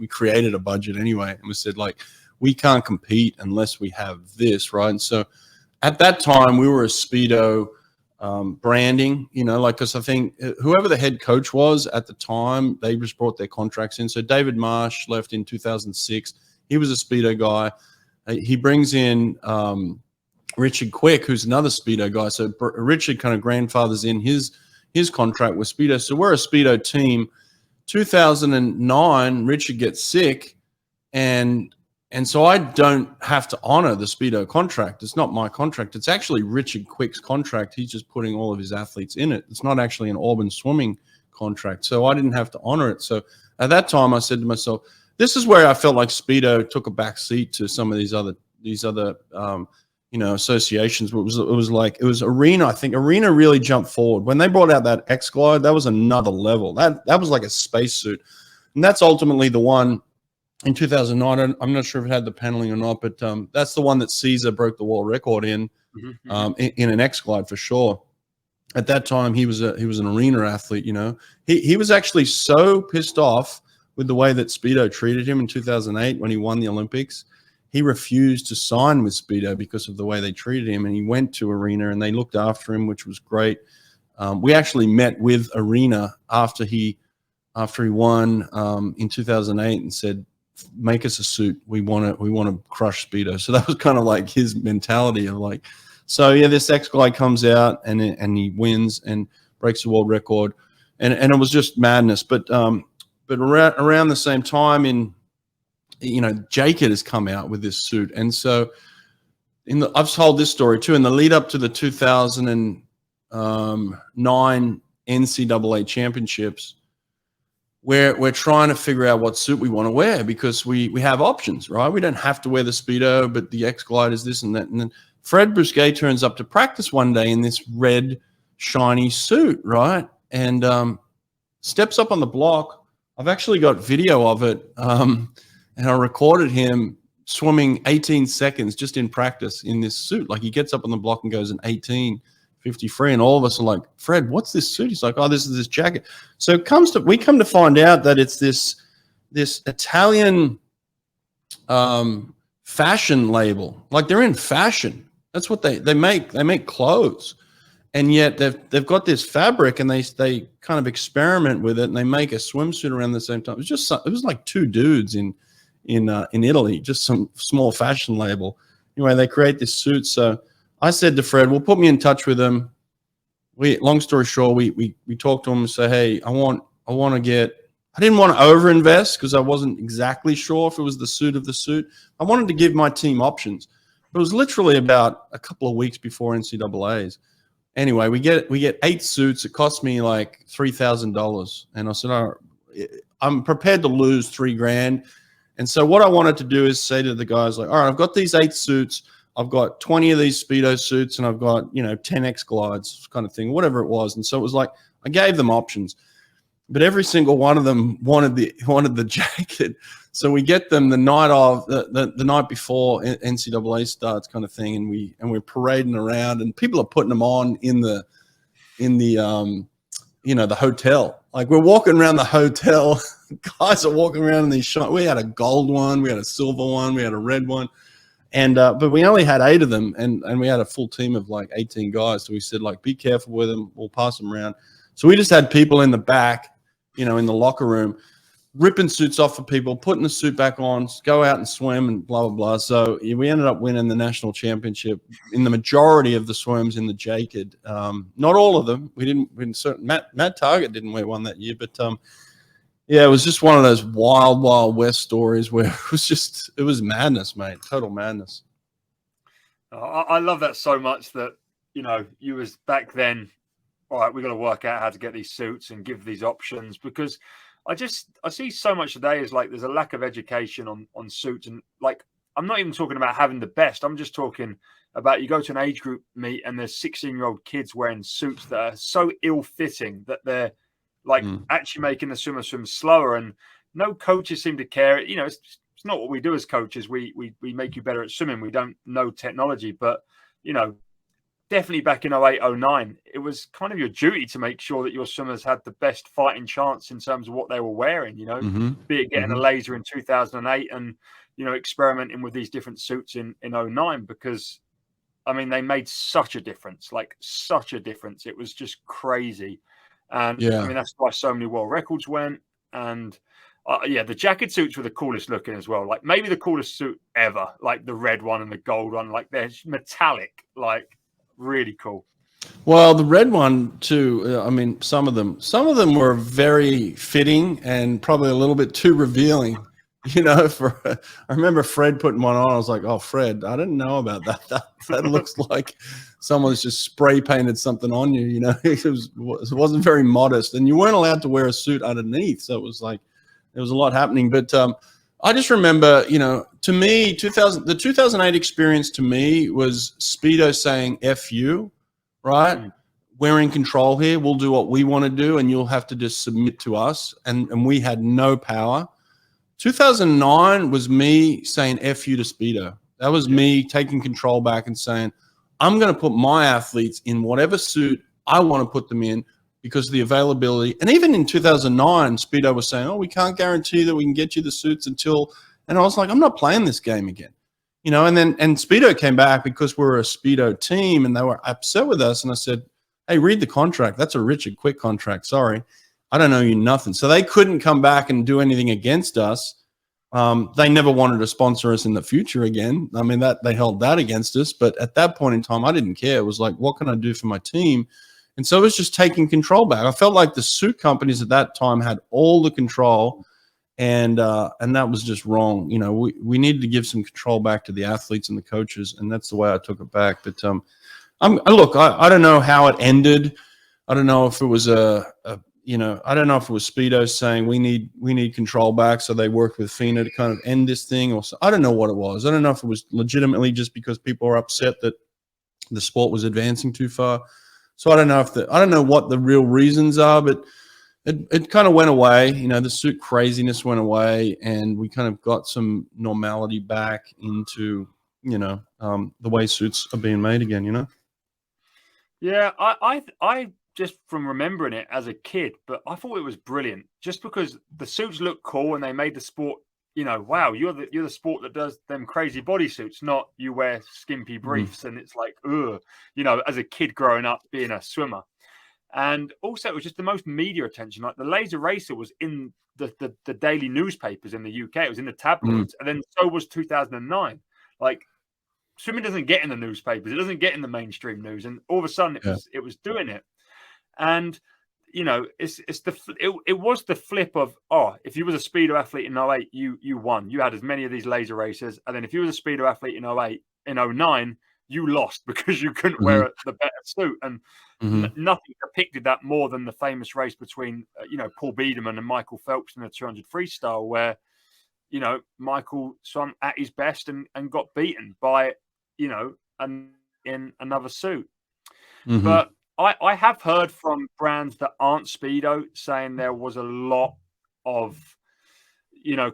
Speaker 1: created a budget anyway, and we said like we can't compete unless we have this, right? And so at that time, we were a Speedo. Branding, you know, like, because I think whoever the head coach was at the time, they just brought their contracts in. So David Marsh left in 2006. He was a Speedo guy. He brings in Richard Quick, who's another Speedo guy. So Richard kind of grandfathers in his contract with Speedo. So we're a Speedo team. 2009, Richard gets sick, and so I don't have to honor the Speedo contract. It's not my contract. It's actually Richard Quick's contract. He's just putting all of his athletes in it. It's not actually an Auburn swimming contract. So I didn't have to honor it. So at that time, I said to myself, this is where I felt like Speedo took a back seat to some of these other you know, associations. It was Arena. I think Arena really jumped forward. When they brought out that X Glide, that was another level. That was like a spacesuit. And that's ultimately the one in 2009, I'm not sure if it had the paneling or not, but that's the one that Cesar broke the world record in an X Glide for sure. At that time, he was an Arena athlete. You know, he was actually so pissed off with the way that Speedo treated him in 2008 when he won the Olympics. He refused to sign with Speedo because of the way they treated him, and he went to Arena and they looked after him, which was great. We actually met with Arena after he won in 2008 and said, make us a suit. We want to crush Speedo. So that was kind of like his mentality of like, so yeah, this X Glide comes out and he wins and breaks the world record, and it was just madness. But around the same time, Jaked has come out with this suit, and so I've told this story too. In the lead up to the 2009 NCAA championships, we're trying to figure out what suit we want to wear, because we have options, right? We don't have to wear the Speedo, but the X Glide is this and that. And then Fred Bousquet turns up to practice one day in this red, shiny suit, right? And steps up on the block. I've actually got video of it, and I recorded him swimming 18 seconds just in practice in this suit. Like, he gets up on the block and goes in 18:53, and all of us are like, Fred, what's this suit? He's like, oh, this is this jacket. So we come to find out that it's this Italian fashion label. Like, they're in fashion. That's what they make. They make clothes, and yet they've got this fabric, and they kind of experiment with it, and they make a swimsuit around the same time. It was like two dudes in Italy, just some small fashion label. Anyway, they create this suit. So I said to Fred, well, put me in touch with him. Long story short, we talked to him and said, hey, I didn't want to overinvest because I wasn't exactly sure if it was the suit of the suit. I wanted to give my team options. But it was literally about a couple of weeks before NCAAs. Anyway, we get 8 suits. It cost me like $3,000. And I said, all right, I'm prepared to lose $3,000. And so what I wanted to do is say to the guys, like, all right, I've got these 8 suits. I've got 20 of these Speedo suits, and I've got, 10 X Glides kind of thing, whatever it was. And so it was like, I gave them options, but every single one of them wanted the jacket. So we get them the night of the night before NCAA starts, kind of thing. And we're parading around, and people are putting them on in the the hotel. Like, we're walking around the hotel. Guys are walking around in these shots. We had a gold one, we had a silver one, we had a red one. And but we only had 8 of them, and we had a full team of like 18 guys. So we said, like, be careful with them. We'll pass them around. So we just had people in the back, in the locker room, ripping suits off for people, putting the suit back on, go out and swim, and blah, blah, blah. So we ended up winning the national championship in the majority of the swims in the Jaked. Not all of them. We didn't. Matt Target didn't wear one that year, but Yeah, it was just one of those wild, wild west stories where it was madness, mate. Total madness.
Speaker 2: I love that so much that, you was back then, all right, we've got to work out how to get these suits and give these options, because I see so much today is like there's a lack of education on suits. And like, I'm not even talking about having the best. I'm just talking about you go to an age group meet and there's 16-year-old kids wearing suits that are so ill-fitting that they're like actually making the swimmer swim slower. And no coaches seem to care. It's not what we do as coaches. We make you better at swimming. We don't know technology, but definitely back in 08, 09, it was kind of your duty to make sure that your swimmers had the best fighting chance in terms of what they were wearing, be it getting a laser in 2008 and, experimenting with these different suits in 09, because, I mean, they made such a difference, like such a difference. It was just crazy. And
Speaker 1: Yeah.
Speaker 2: I mean, that's why so many world records went. And the jacket suits were the coolest looking as well. Like maybe the coolest suit ever, like the red one and the gold one, like they're metallic, like really cool.
Speaker 1: Well, the red one too. I mean, some of them were very fitting and probably a little bit too revealing. I remember Fred putting one on. I was like, "Oh, Fred, I didn't know about that. That looks like someone's just spray painted something on you." It wasn't very modest, and you weren't allowed to wear a suit underneath. So it was like there was a lot happening. But I just remember, to me, the 2008 experience to me was Speedo saying "F you," right? We're in control here. We'll do what we want to do, and you'll have to just submit to us. And we had no power. 2009 was me saying F you to Speedo. That was me taking control back and saying, I'm going to put my athletes in whatever suit I want to put them in because of the availability. And even in 2009, Speedo was saying, we can't guarantee that we can get you the suits until, and I was like, I'm not playing this game again. And Speedo came back because we're a Speedo team and they were upset with us. And I said, hey, read the contract. That's a Richard Quick contract. Sorry. I don't know you nothing. So they couldn't come back and do anything against us. They never wanted to sponsor us in the future again. I mean, that they held that against us. But at that point in time, I didn't care. It was like, what can I do for my team? And so it was just taking control back. I felt like the suit companies at that time had all the control, and that was just wrong. We needed to give some control back to the athletes and the coaches, and that's the way I took it back. But I don't know how it ended. I don't know if it was I don't know if it was Speedo saying we need control back, so they worked with FINA to kind of end this thing, or so. I don't know what it was. I don't know if it was legitimately just because people were upset that the sport was advancing too far. So I don't know what the real reasons are, but it kind of went away. The suit craziness went away, and we kind of got some normality back into the way suits are being made again.
Speaker 2: Yeah, I just from remembering it as a kid, but I thought it was brilliant just because the suits look cool and they made the sport, wow, you're the sport that does them crazy bodysuits, not you wear skimpy briefs. And it's like, as a kid growing up being a swimmer. And also it was just the most media attention. Like the laser racer was in the daily newspapers in the UK. It was in the tabloids. And then so was 2009. Like swimming doesn't get in the newspapers. It doesn't get in the mainstream news. And all of a sudden it was doing it. And it was the flip of, if you was a Speedo athlete in 08, you won. You had as many of these laser races. And then if you was a Speedo athlete in 08, in 09, you lost because you couldn't wear the better suit. And nothing depicted that more than the famous race between Paul Biederman and Michael Phelps in the 200 freestyle, where Michael swam at his best and got beaten by in another suit. But I have heard from brands that aren't Speedo saying there was a lot of,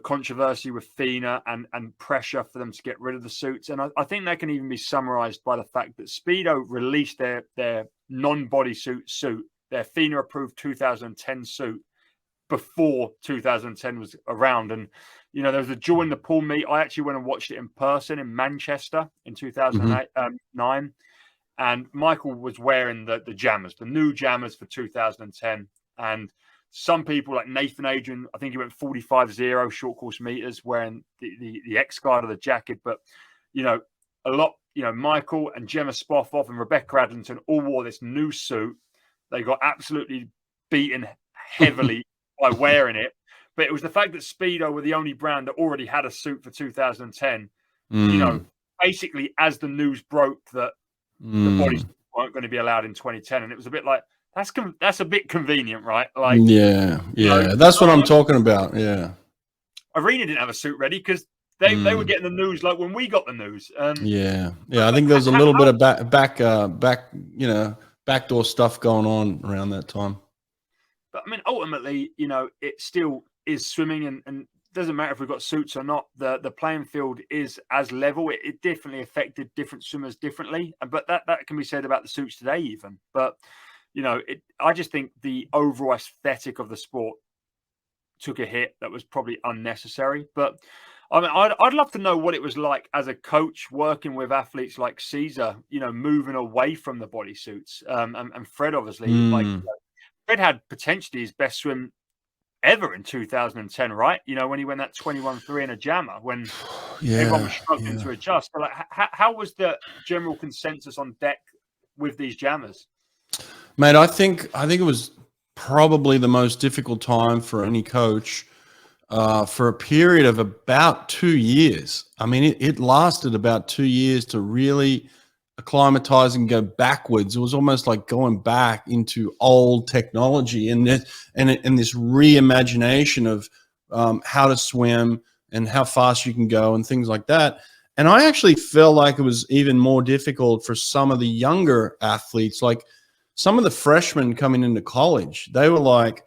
Speaker 2: controversy with FINA and pressure for them to get rid of the suits. And I think that can even be summarized by the fact that Speedo released their non-bodysuit suit, their FINA-approved 2010 suit, before 2010 was around. And, there was a Duel in the pool meet. I actually went and watched it in person in Manchester in 2009. And Michael was wearing the jammers, the new jammers for 2010. And some people like Nathan Adrian, I think he went 45-0 short course meters wearing the X guard of the jacket. But, a lot, Michael and Gemma Spofford and Rebecca Adlington all wore this new suit. They got absolutely beaten heavily by wearing it. But it was the fact that Speedo were the only brand that already had a suit for 2010. You know, basically as the news broke that the bodies weren't going to be allowed in 2010, and it was a bit like that's a bit convenient, right? Like,
Speaker 1: yeah, that's what I'm talking about. Yeah,
Speaker 2: Arena didn't have a suit ready because they were getting the news like when we got the news.
Speaker 1: Yeah. I think there was a little bit of backdoor stuff going on around that time.
Speaker 2: But I mean, ultimately, you know, it still is swimming, and doesn't matter if we've got suits or not. The playing field is as level. It definitely affected different swimmers differently, but that can be said about the suits today, even. But you know, I just think the overall aesthetic of the sport took a hit that was probably unnecessary. But I mean, I'd love to know what it was like as a coach working with athletes like Cesar, you know, moving away from the bodysuits. And Fred, obviously, like Fred had potentially his best swim ever in 2010, right? You know, when he went that 21.3 in a jammer, when everyone was struggling to adjust. But like, how was the general consensus on deck with these jammers?
Speaker 1: Mate, I think it was probably the most difficult time for any coach for a period of about 2 years. I mean, it lasted about 2 years to really acclimatize and go backwards. It was almost like going back into old technology and this reimagination of how to swim and how fast you can go and things like that. And I actually felt like it was even more difficult for some of the younger athletes, like some of the freshmen coming into college. They were like,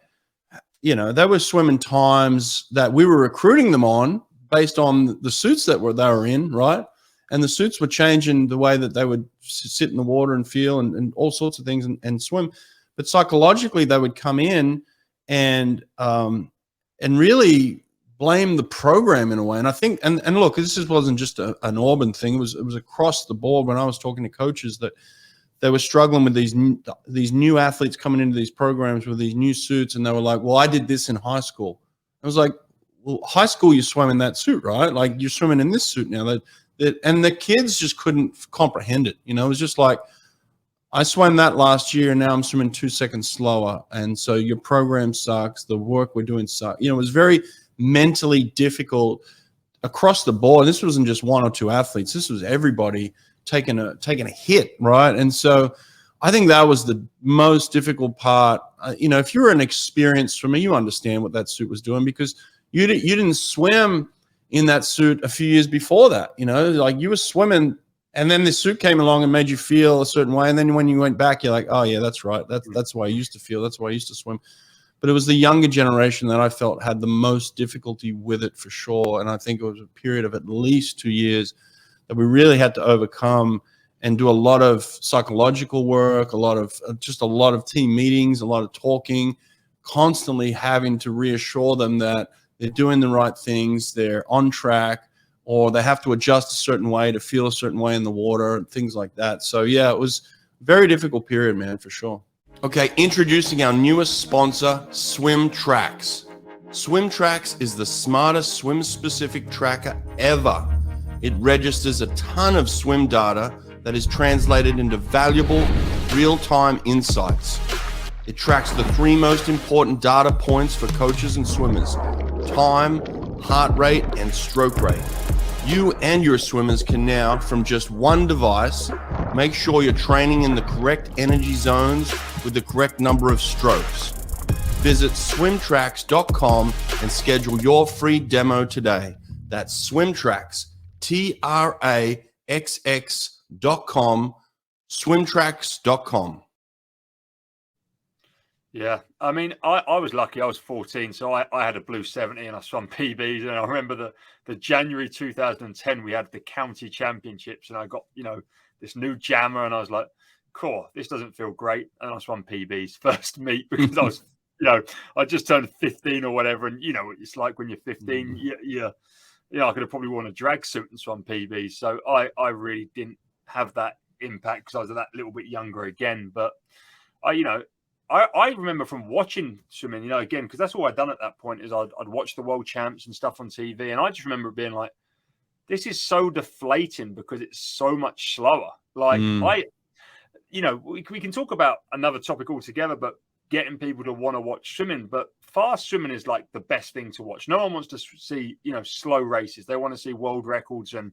Speaker 1: you know, they were swimming times that we were recruiting them on based on the suits that they were in, right? And the suits were changing the way that they would sit in the water and feel and all sorts of things and swim. But psychologically, they would come in and really blame the program in a way. And I think, and look, this wasn't just an Auburn thing. It was across the board. When I was talking to coaches, that they were struggling with these new athletes coming into these programs with these new suits, and they were like, "Well, I did this in high school." I was like, "Well, high school, you swam in that suit, right? Like you're swimming in this suit now." And the kids just couldn't comprehend it. You know, it was just like, I swam that last year and now I'm swimming 2 seconds slower. And so your program sucks. The work we're doing sucks. You know, it was very mentally difficult across the board. This wasn't just one or two athletes. This was everybody taking a hit, right? And so I think that was the most difficult part. You know, if you're an experienced swimmer, you understand what that suit was doing because you didn't swim in that suit a few years before that. You know, like you were swimming and then this suit came along and made you feel a certain way. And then when you went back, you're like, oh yeah, that's right. That's why I used to feel. That's why I used to swim. But it was the younger generation that I felt had the most difficulty with it for sure. And I think it was a period of at least 2 years that we really had to overcome and do a lot of psychological work, a lot of team meetings, a lot of talking, constantly having to reassure them that they're doing the right things, they're on track, or they have to adjust a certain way to feel a certain way in the water and things like that. So yeah, it was a very difficult period, man, for sure. Okay, introducing our newest sponsor, Swimtraxx. Swimtraxx is the smartest swim-specific tracker ever. It registers a ton of swim data that is translated into valuable real-time insights. It tracks the 3 most important data points for coaches and swimmers: time, heart rate, and stroke rate. You and your swimmers can now, from just one device, make sure you're training in the correct energy zones with the correct number of strokes. Visit swimtraxx.com and schedule your free demo today. That's Swimtraxx, TRAXX.com, swimtraxx.com.
Speaker 2: Yeah, I mean, I was lucky. I was 14, so I had a blue 70 and I swam PBs. And I remember the January 2010, we had the county championships, and I got, you know, this new jammer, and I was like, cool, this doesn't feel great. And I swam PBs first meet because I was, you know, I just turned 15 or whatever, and you know what it's like when you're 15. You know, I could have probably worn a drag suit and swum PBs. So I really didn't have that impact because I was that little bit younger again. But I remember from watching swimming, you know, again, because that's all I'd done at that point is I'd watch the world champs and stuff on TV. And I just remember being like, this is so deflating because it's so much slower. Like we can talk about another topic altogether, but getting people to want to watch swimming. But fast swimming is like the best thing to watch. No one wants to see, slow races. They want to see world records and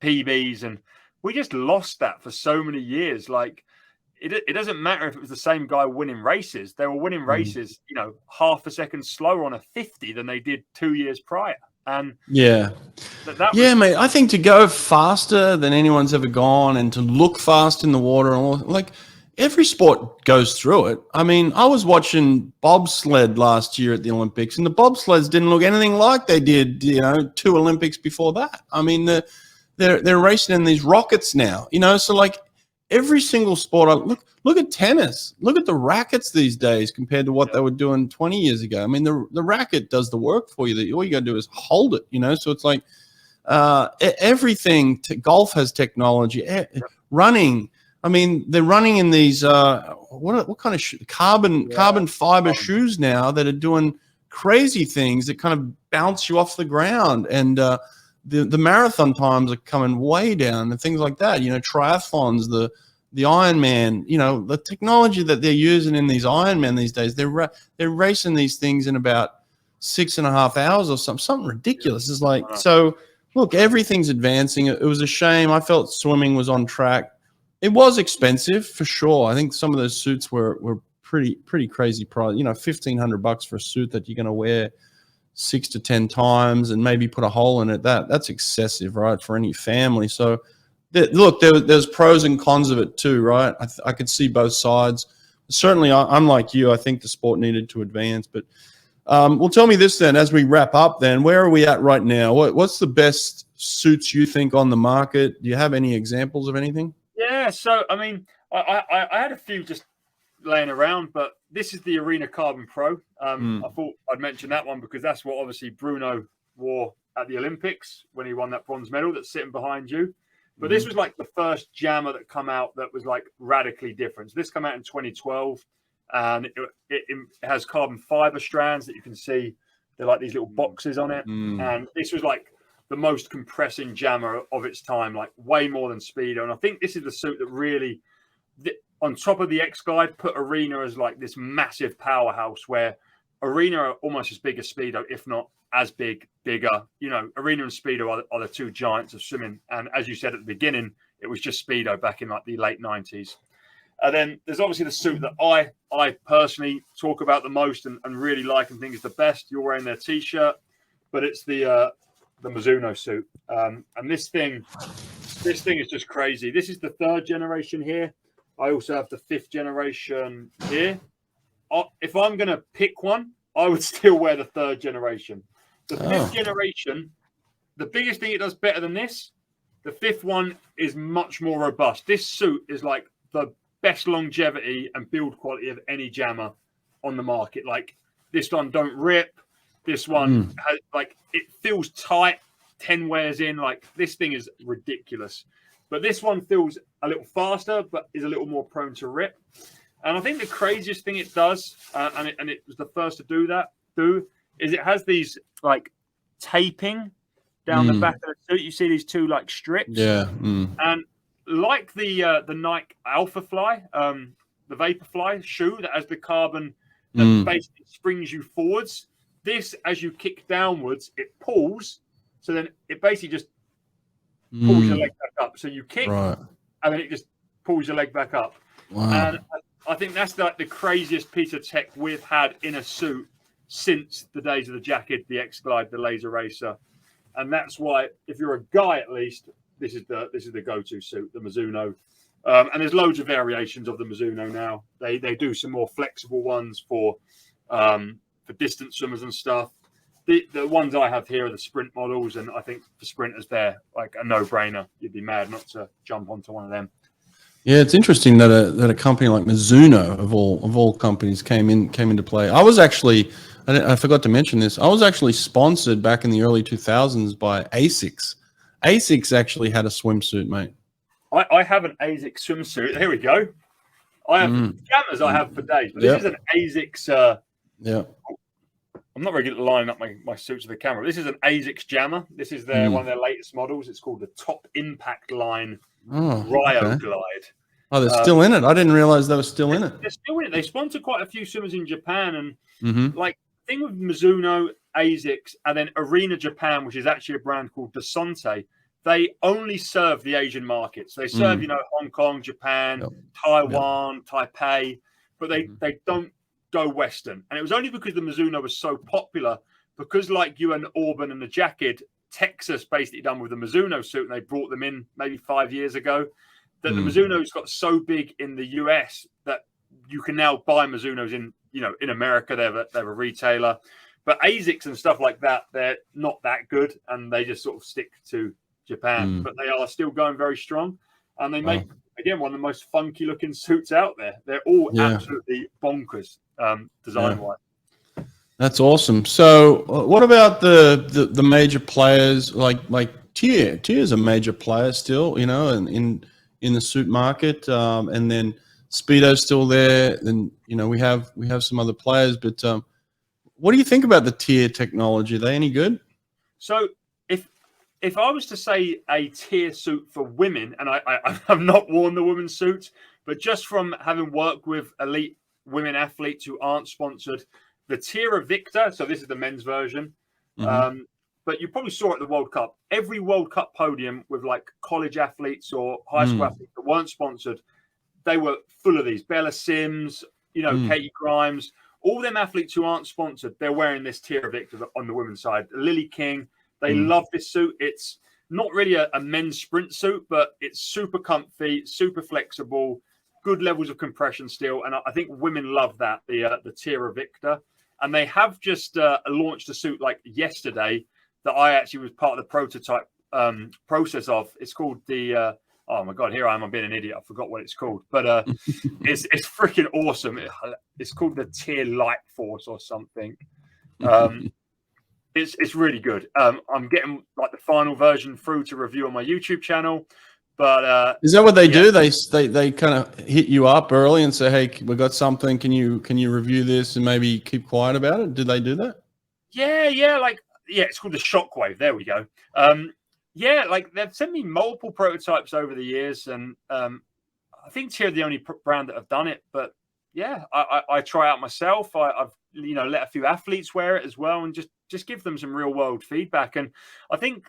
Speaker 2: PBs, and we just lost that for so many years. Like, it doesn't matter if it was the same guy winning races. They were winning races, half a second slower on a 50 than they did 2 years prior. And
Speaker 1: yeah, mate. I think to go faster than anyone's ever gone and to look fast in the water, and all, like, every sport goes through it. I mean, I was watching bobsled last year at the Olympics, and the bobsleds didn't look anything like they did, 2 Olympics before that. I mean, they're racing in these rockets now, so like every single sport. Look at tennis. Look at the rackets these days compared to what they were doing 20 years ago. I mean, the racket does the work for you. All you got to do is hold it, So it's like everything. Golf has technology. Running. I mean, they're running in these what kind of carbon fiber shoes now that are doing crazy things that kind of bounce you off the ground, and the marathon times are coming way down and things like that. Triathlons, the Ironman, the technology that they're using in these Ironman these days, they're racing these things in about 6.5 hours or something ridiculous. It's like, so look, everything's advancing. It was a shame. I felt swimming was on track. It was expensive for sure. I think some of those suits were pretty crazy price. $1,500 for a suit that you're going to wear 6 to 10 times and maybe put a hole in it. That's excessive, right, for any family. So look, there's pros and cons of it too, right? I could see both sides. Certainly, I'm like you. I think the sport needed to advance. But well, tell me this then, as we wrap up then, where are we at right now? What's the best suits you think on the market? Do you have any examples of anything?
Speaker 2: Yeah, so, I mean, I had a few just laying around, but this is the Arena Carbon Pro. I thought I'd mention that one because that's what obviously Bruno wore at the Olympics when he won that bronze medal that's sitting behind you. But this was like the first jammer that come out that was like radically different. So this came out in 2012, and it has carbon fiber strands that you can see. They're like these little boxes on it. And this was like the most compressing jammer of its time, like way more than Speedo. And I think this is the suit that really, on top of the X Glide, put Arena as like this massive powerhouse where Arena are almost as big as Speedo, if not as bigger. Arena and Speedo are the two giants of swimming. And as you said at the beginning, it was just Speedo back in like the late 90s. And then there's obviously the suit that I personally talk about the most and really like and think is the best. You're wearing their T-shirt, but it's the Mizuno suit. And this thing is just crazy. This is the 3rd generation here. I also have the 5th generation here. If I'm going to pick one, I would still wear the 3rd generation. The 5th generation, the biggest thing it does better than this, the 5th one is much more robust. This suit is like the best longevity and build quality of any jammer on the market. Like, this one don't rip. This one has, like, it feels tight 10 wears in. Like, this thing is ridiculous. But this one feels a little faster, but is a little more prone to rip. And I think the craziest thing it does, and it was the first to do that, is it has these like taping down the back of the suit. You see these 2 like strips. Yeah. And like the Nike Alpha Fly, the Vaporfly shoe that has the carbon that basically springs you forwards. This, as you kick downwards, it pulls. So then it basically just pulls your leg back up. So you kick, and then it just pulls your leg back up. Wow. And I think that's like the craziest piece of tech we've had in a suit since the days of the jacket, the X Glide, the Laser Racer. And that's why, if you're a guy at least, this is the go-to suit, the Mizuno. And there's loads of variations of the Mizuno now. They do some more flexible ones for distance swimmers and stuff. The ones I have here are the sprint models, and I think for sprinters they're like a no-brainer. You'd be mad not to jump onto one of them.
Speaker 1: Yeah, it's interesting that a company like Mizuno of all companies came into play. I was actually, I forgot to mention this. I was actually sponsored back in the early 2000s by Asics. Asics actually had a swimsuit, mate.
Speaker 2: I have an Asics swimsuit. Here we go. I have jammers I have for days, but this is an Asics. I'm not very good at lining up my suits to the camera. This is an Asics jammer. This is one of their latest models. It's called the Top Impact Line Glide.
Speaker 1: Oh, they're still in it. I didn't realize they were still in it.
Speaker 2: They're still in it. They sponsor quite a few swimmers in Japan,
Speaker 1: Mm-hmm.
Speaker 2: like thing with Mizuno, Asics, and then Arena Japan, which is actually a brand called Desante. They only serve the Asian markets. They serve, Hong Kong, Japan, Taiwan, Taipei, but they don't go Western. And it was only because the Mizuno was so popular, because like you and Auburn and the Jacket, Texas basically done with the Mizuno suit, and they brought them in maybe 5 years ago, that the Mizuno's got so big in the US that you can now buy Mizunos in America. They're a retailer. But Asics and stuff like that, they're not that good, and they just sort of stick to Japan. But they are still going very strong, and they make, again, one of the most funky-looking suits out there. They're all absolutely bonkers design-wise.
Speaker 1: That's awesome. So what about the major players like Tier? Tier's a major player still, in the suit market, and then Speedo's still there. Then we have some other players, but what do you think about the Tier technology? Are they any good?
Speaker 2: So if I was to say a Tier suit for women, and I have not worn the women's suit, but just from having worked with elite women athletes who aren't sponsored, the Tier Victor, so this is the men's version, but you probably saw at the World Cup, every World Cup podium with like college athletes or high school athletes that weren't sponsored, they were full of these. Bella Sims, Katie Grimes, all them athletes who aren't sponsored, they're wearing this Tier Victor on the women's side. Lily King, they love this suit. It's not really a men's sprint suit, but it's super comfy, super flexible, good levels of compression still. And I think women love that, the Tier Victor. And they have just launched a suit like yesterday that I actually was part of the prototype process of. It's called the oh my God, here I am. I'm being an idiot. I forgot what it's called, but it's freaking awesome. It's called the Tier Light Force or something. It's really good. I'm getting like the final version through to review on my YouTube channel. But
Speaker 1: is that what they do? They kind of hit you up early and say, "Hey, we got something. Can you review this and maybe keep quiet about it?" Did they do that?
Speaker 2: Yeah. It's called the Shockwave. There we go. Like they've sent me multiple prototypes over the years, and I think Tier are the only brand that have done it. But yeah, I try out myself. I've let a few athletes wear it as well, and just give them some real world feedback. And I think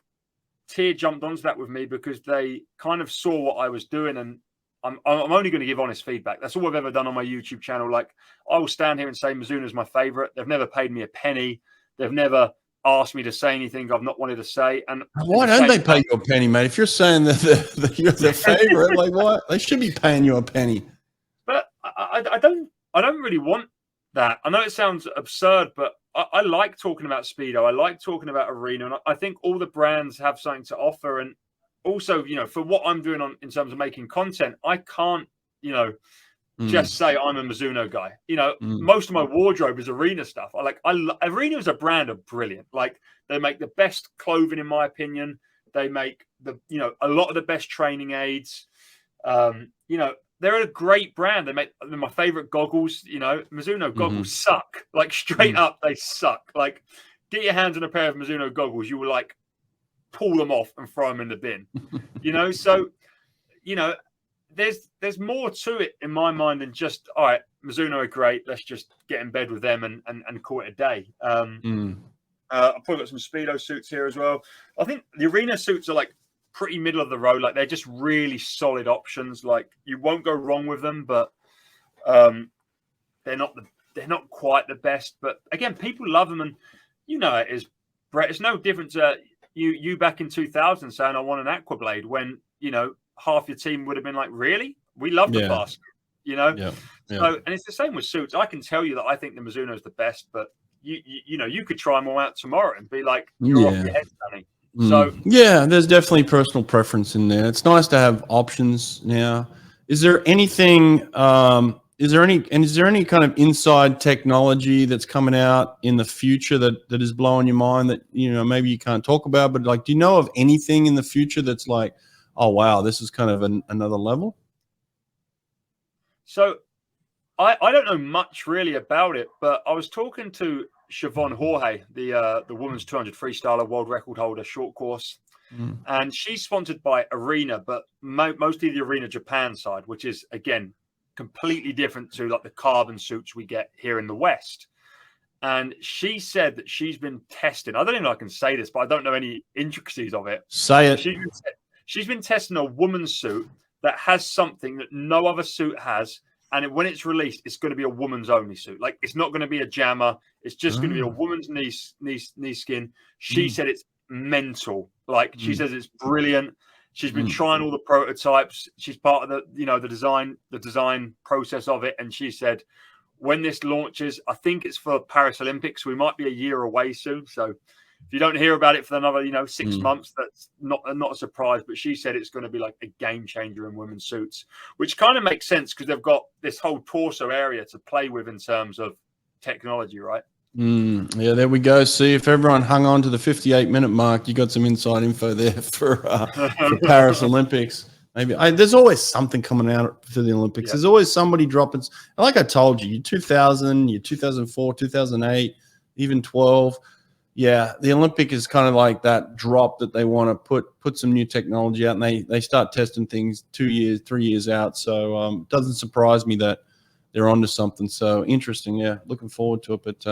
Speaker 2: Tier jumped onto that with me because they kind of saw what I was doing, and I'm only going to give honest feedback. That's all I've ever done on my YouTube channel. Like, I will stand here and say Mizuno's my favorite. They've never paid me a penny. They've never asked me to say anything I've not wanted to say. And
Speaker 1: why don't they pay you a penny, mate? If you're saying that you're their favorite, like, what? They should be paying you a penny.
Speaker 2: But I don't really want that. I know it sounds absurd, but I like talking about Speedo. I like talking about Arena, and I think all the brands have something to offer. And also, for what I'm doing in terms of making content, I can't, just say I'm a Mizuno guy. Most of my wardrobe is Arena stuff. Arena as a brand are brilliant. Like, they make the best clothing, in my opinion. They make a lot of the best training aids. They're a great brand. They're my favorite goggles. Mizuno goggles suck. Like, straight up, they suck. Like, get your hands on a pair of Mizuno goggles, you will like pull them off and throw them in the bin. So there's more to it in my mind than just, all right, Mizuno are great, let's just get in bed with them and call it a day. I've probably got some Speedo suits here as well. I think the Arena suits are like pretty middle of the road. Like, they're just really solid options. Like, you won't go wrong with them, but they're not quite the best. But again, people love them, and it is, Brett. It's no different to you back in 2000 saying I want an Aquablade when half your team would have been like, really? We love the basket, So, and it's the same with suits. I can tell you that I think the Mizuno is the best, but you could try them all out tomorrow and be like, you're off your head, Sonny. So
Speaker 1: yeah, there's definitely personal preference in there. It's nice to have options now. Is there anything? Is there any kind of inside technology that's coming out in the future that is blowing your mind that maybe you can't talk about? But like, do you know of anything in the future that's like, oh wow, this is kind of another level?
Speaker 2: So I don't know much really about it, but I was talking to Siobhan Hawke, the women's 200 freestyler world record holder, short course. And she's sponsored by Arena, but mostly the Arena Japan side, which is, again, completely different to like the carbon suits we get here in the West. And she said that she's been testing. I don't even know if I can say this, but I don't know any intricacies of it.
Speaker 1: Say it.
Speaker 2: She's been testing a woman's suit that has something that no other suit has. And when it's released, it's going to be a woman's only suit. Like, it's not going to be a jammer. It's just going to be a woman's knee skin. She said it's mental. Like, she says it's brilliant. She's been trying all the prototypes. She's part of the, you know, the design process of it. And she said, when this launches, I think it's for Paris Olympics. We might be a year away soon. So if you don't hear about it for another, 6 months, that's not a surprise. But she said it's going to be like a game changer in women's suits, which kind of makes sense because they've got this whole torso area to play with in terms of technology, right?
Speaker 1: Yeah, there we go. See, if everyone hung on to the 58-minute mark, you got some inside info there for Paris Olympics. Maybe there's always something coming out for the Olympics. There's always somebody dropping. Like I told you, 2000, 2004, 2008, even 12. Yeah, the Olympic is kind of like that drop that they want to put some new technology out, and they start testing things 2 years, 3 years out. So it doesn't surprise me that they're onto something. So interesting. Yeah, looking forward to it. But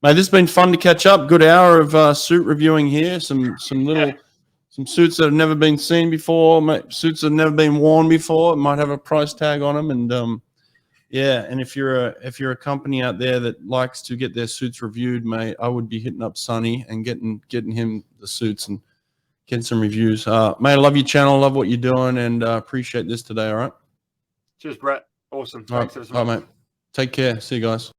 Speaker 1: mate, this has been fun to catch up. Good hour of suit reviewing here. Some suits that have never been seen before, suits that have never been worn before. It might have a price tag on them, and yeah. And if you're a company out there that likes to get their suits reviewed, mate, I would be hitting up Sonny and getting him the suits and getting some reviews. Mate, I love your channel, love what you're doing, and appreciate this today. All right.
Speaker 2: Cheers, Brett. Awesome.
Speaker 1: Thanks, mate. Take care. See you guys.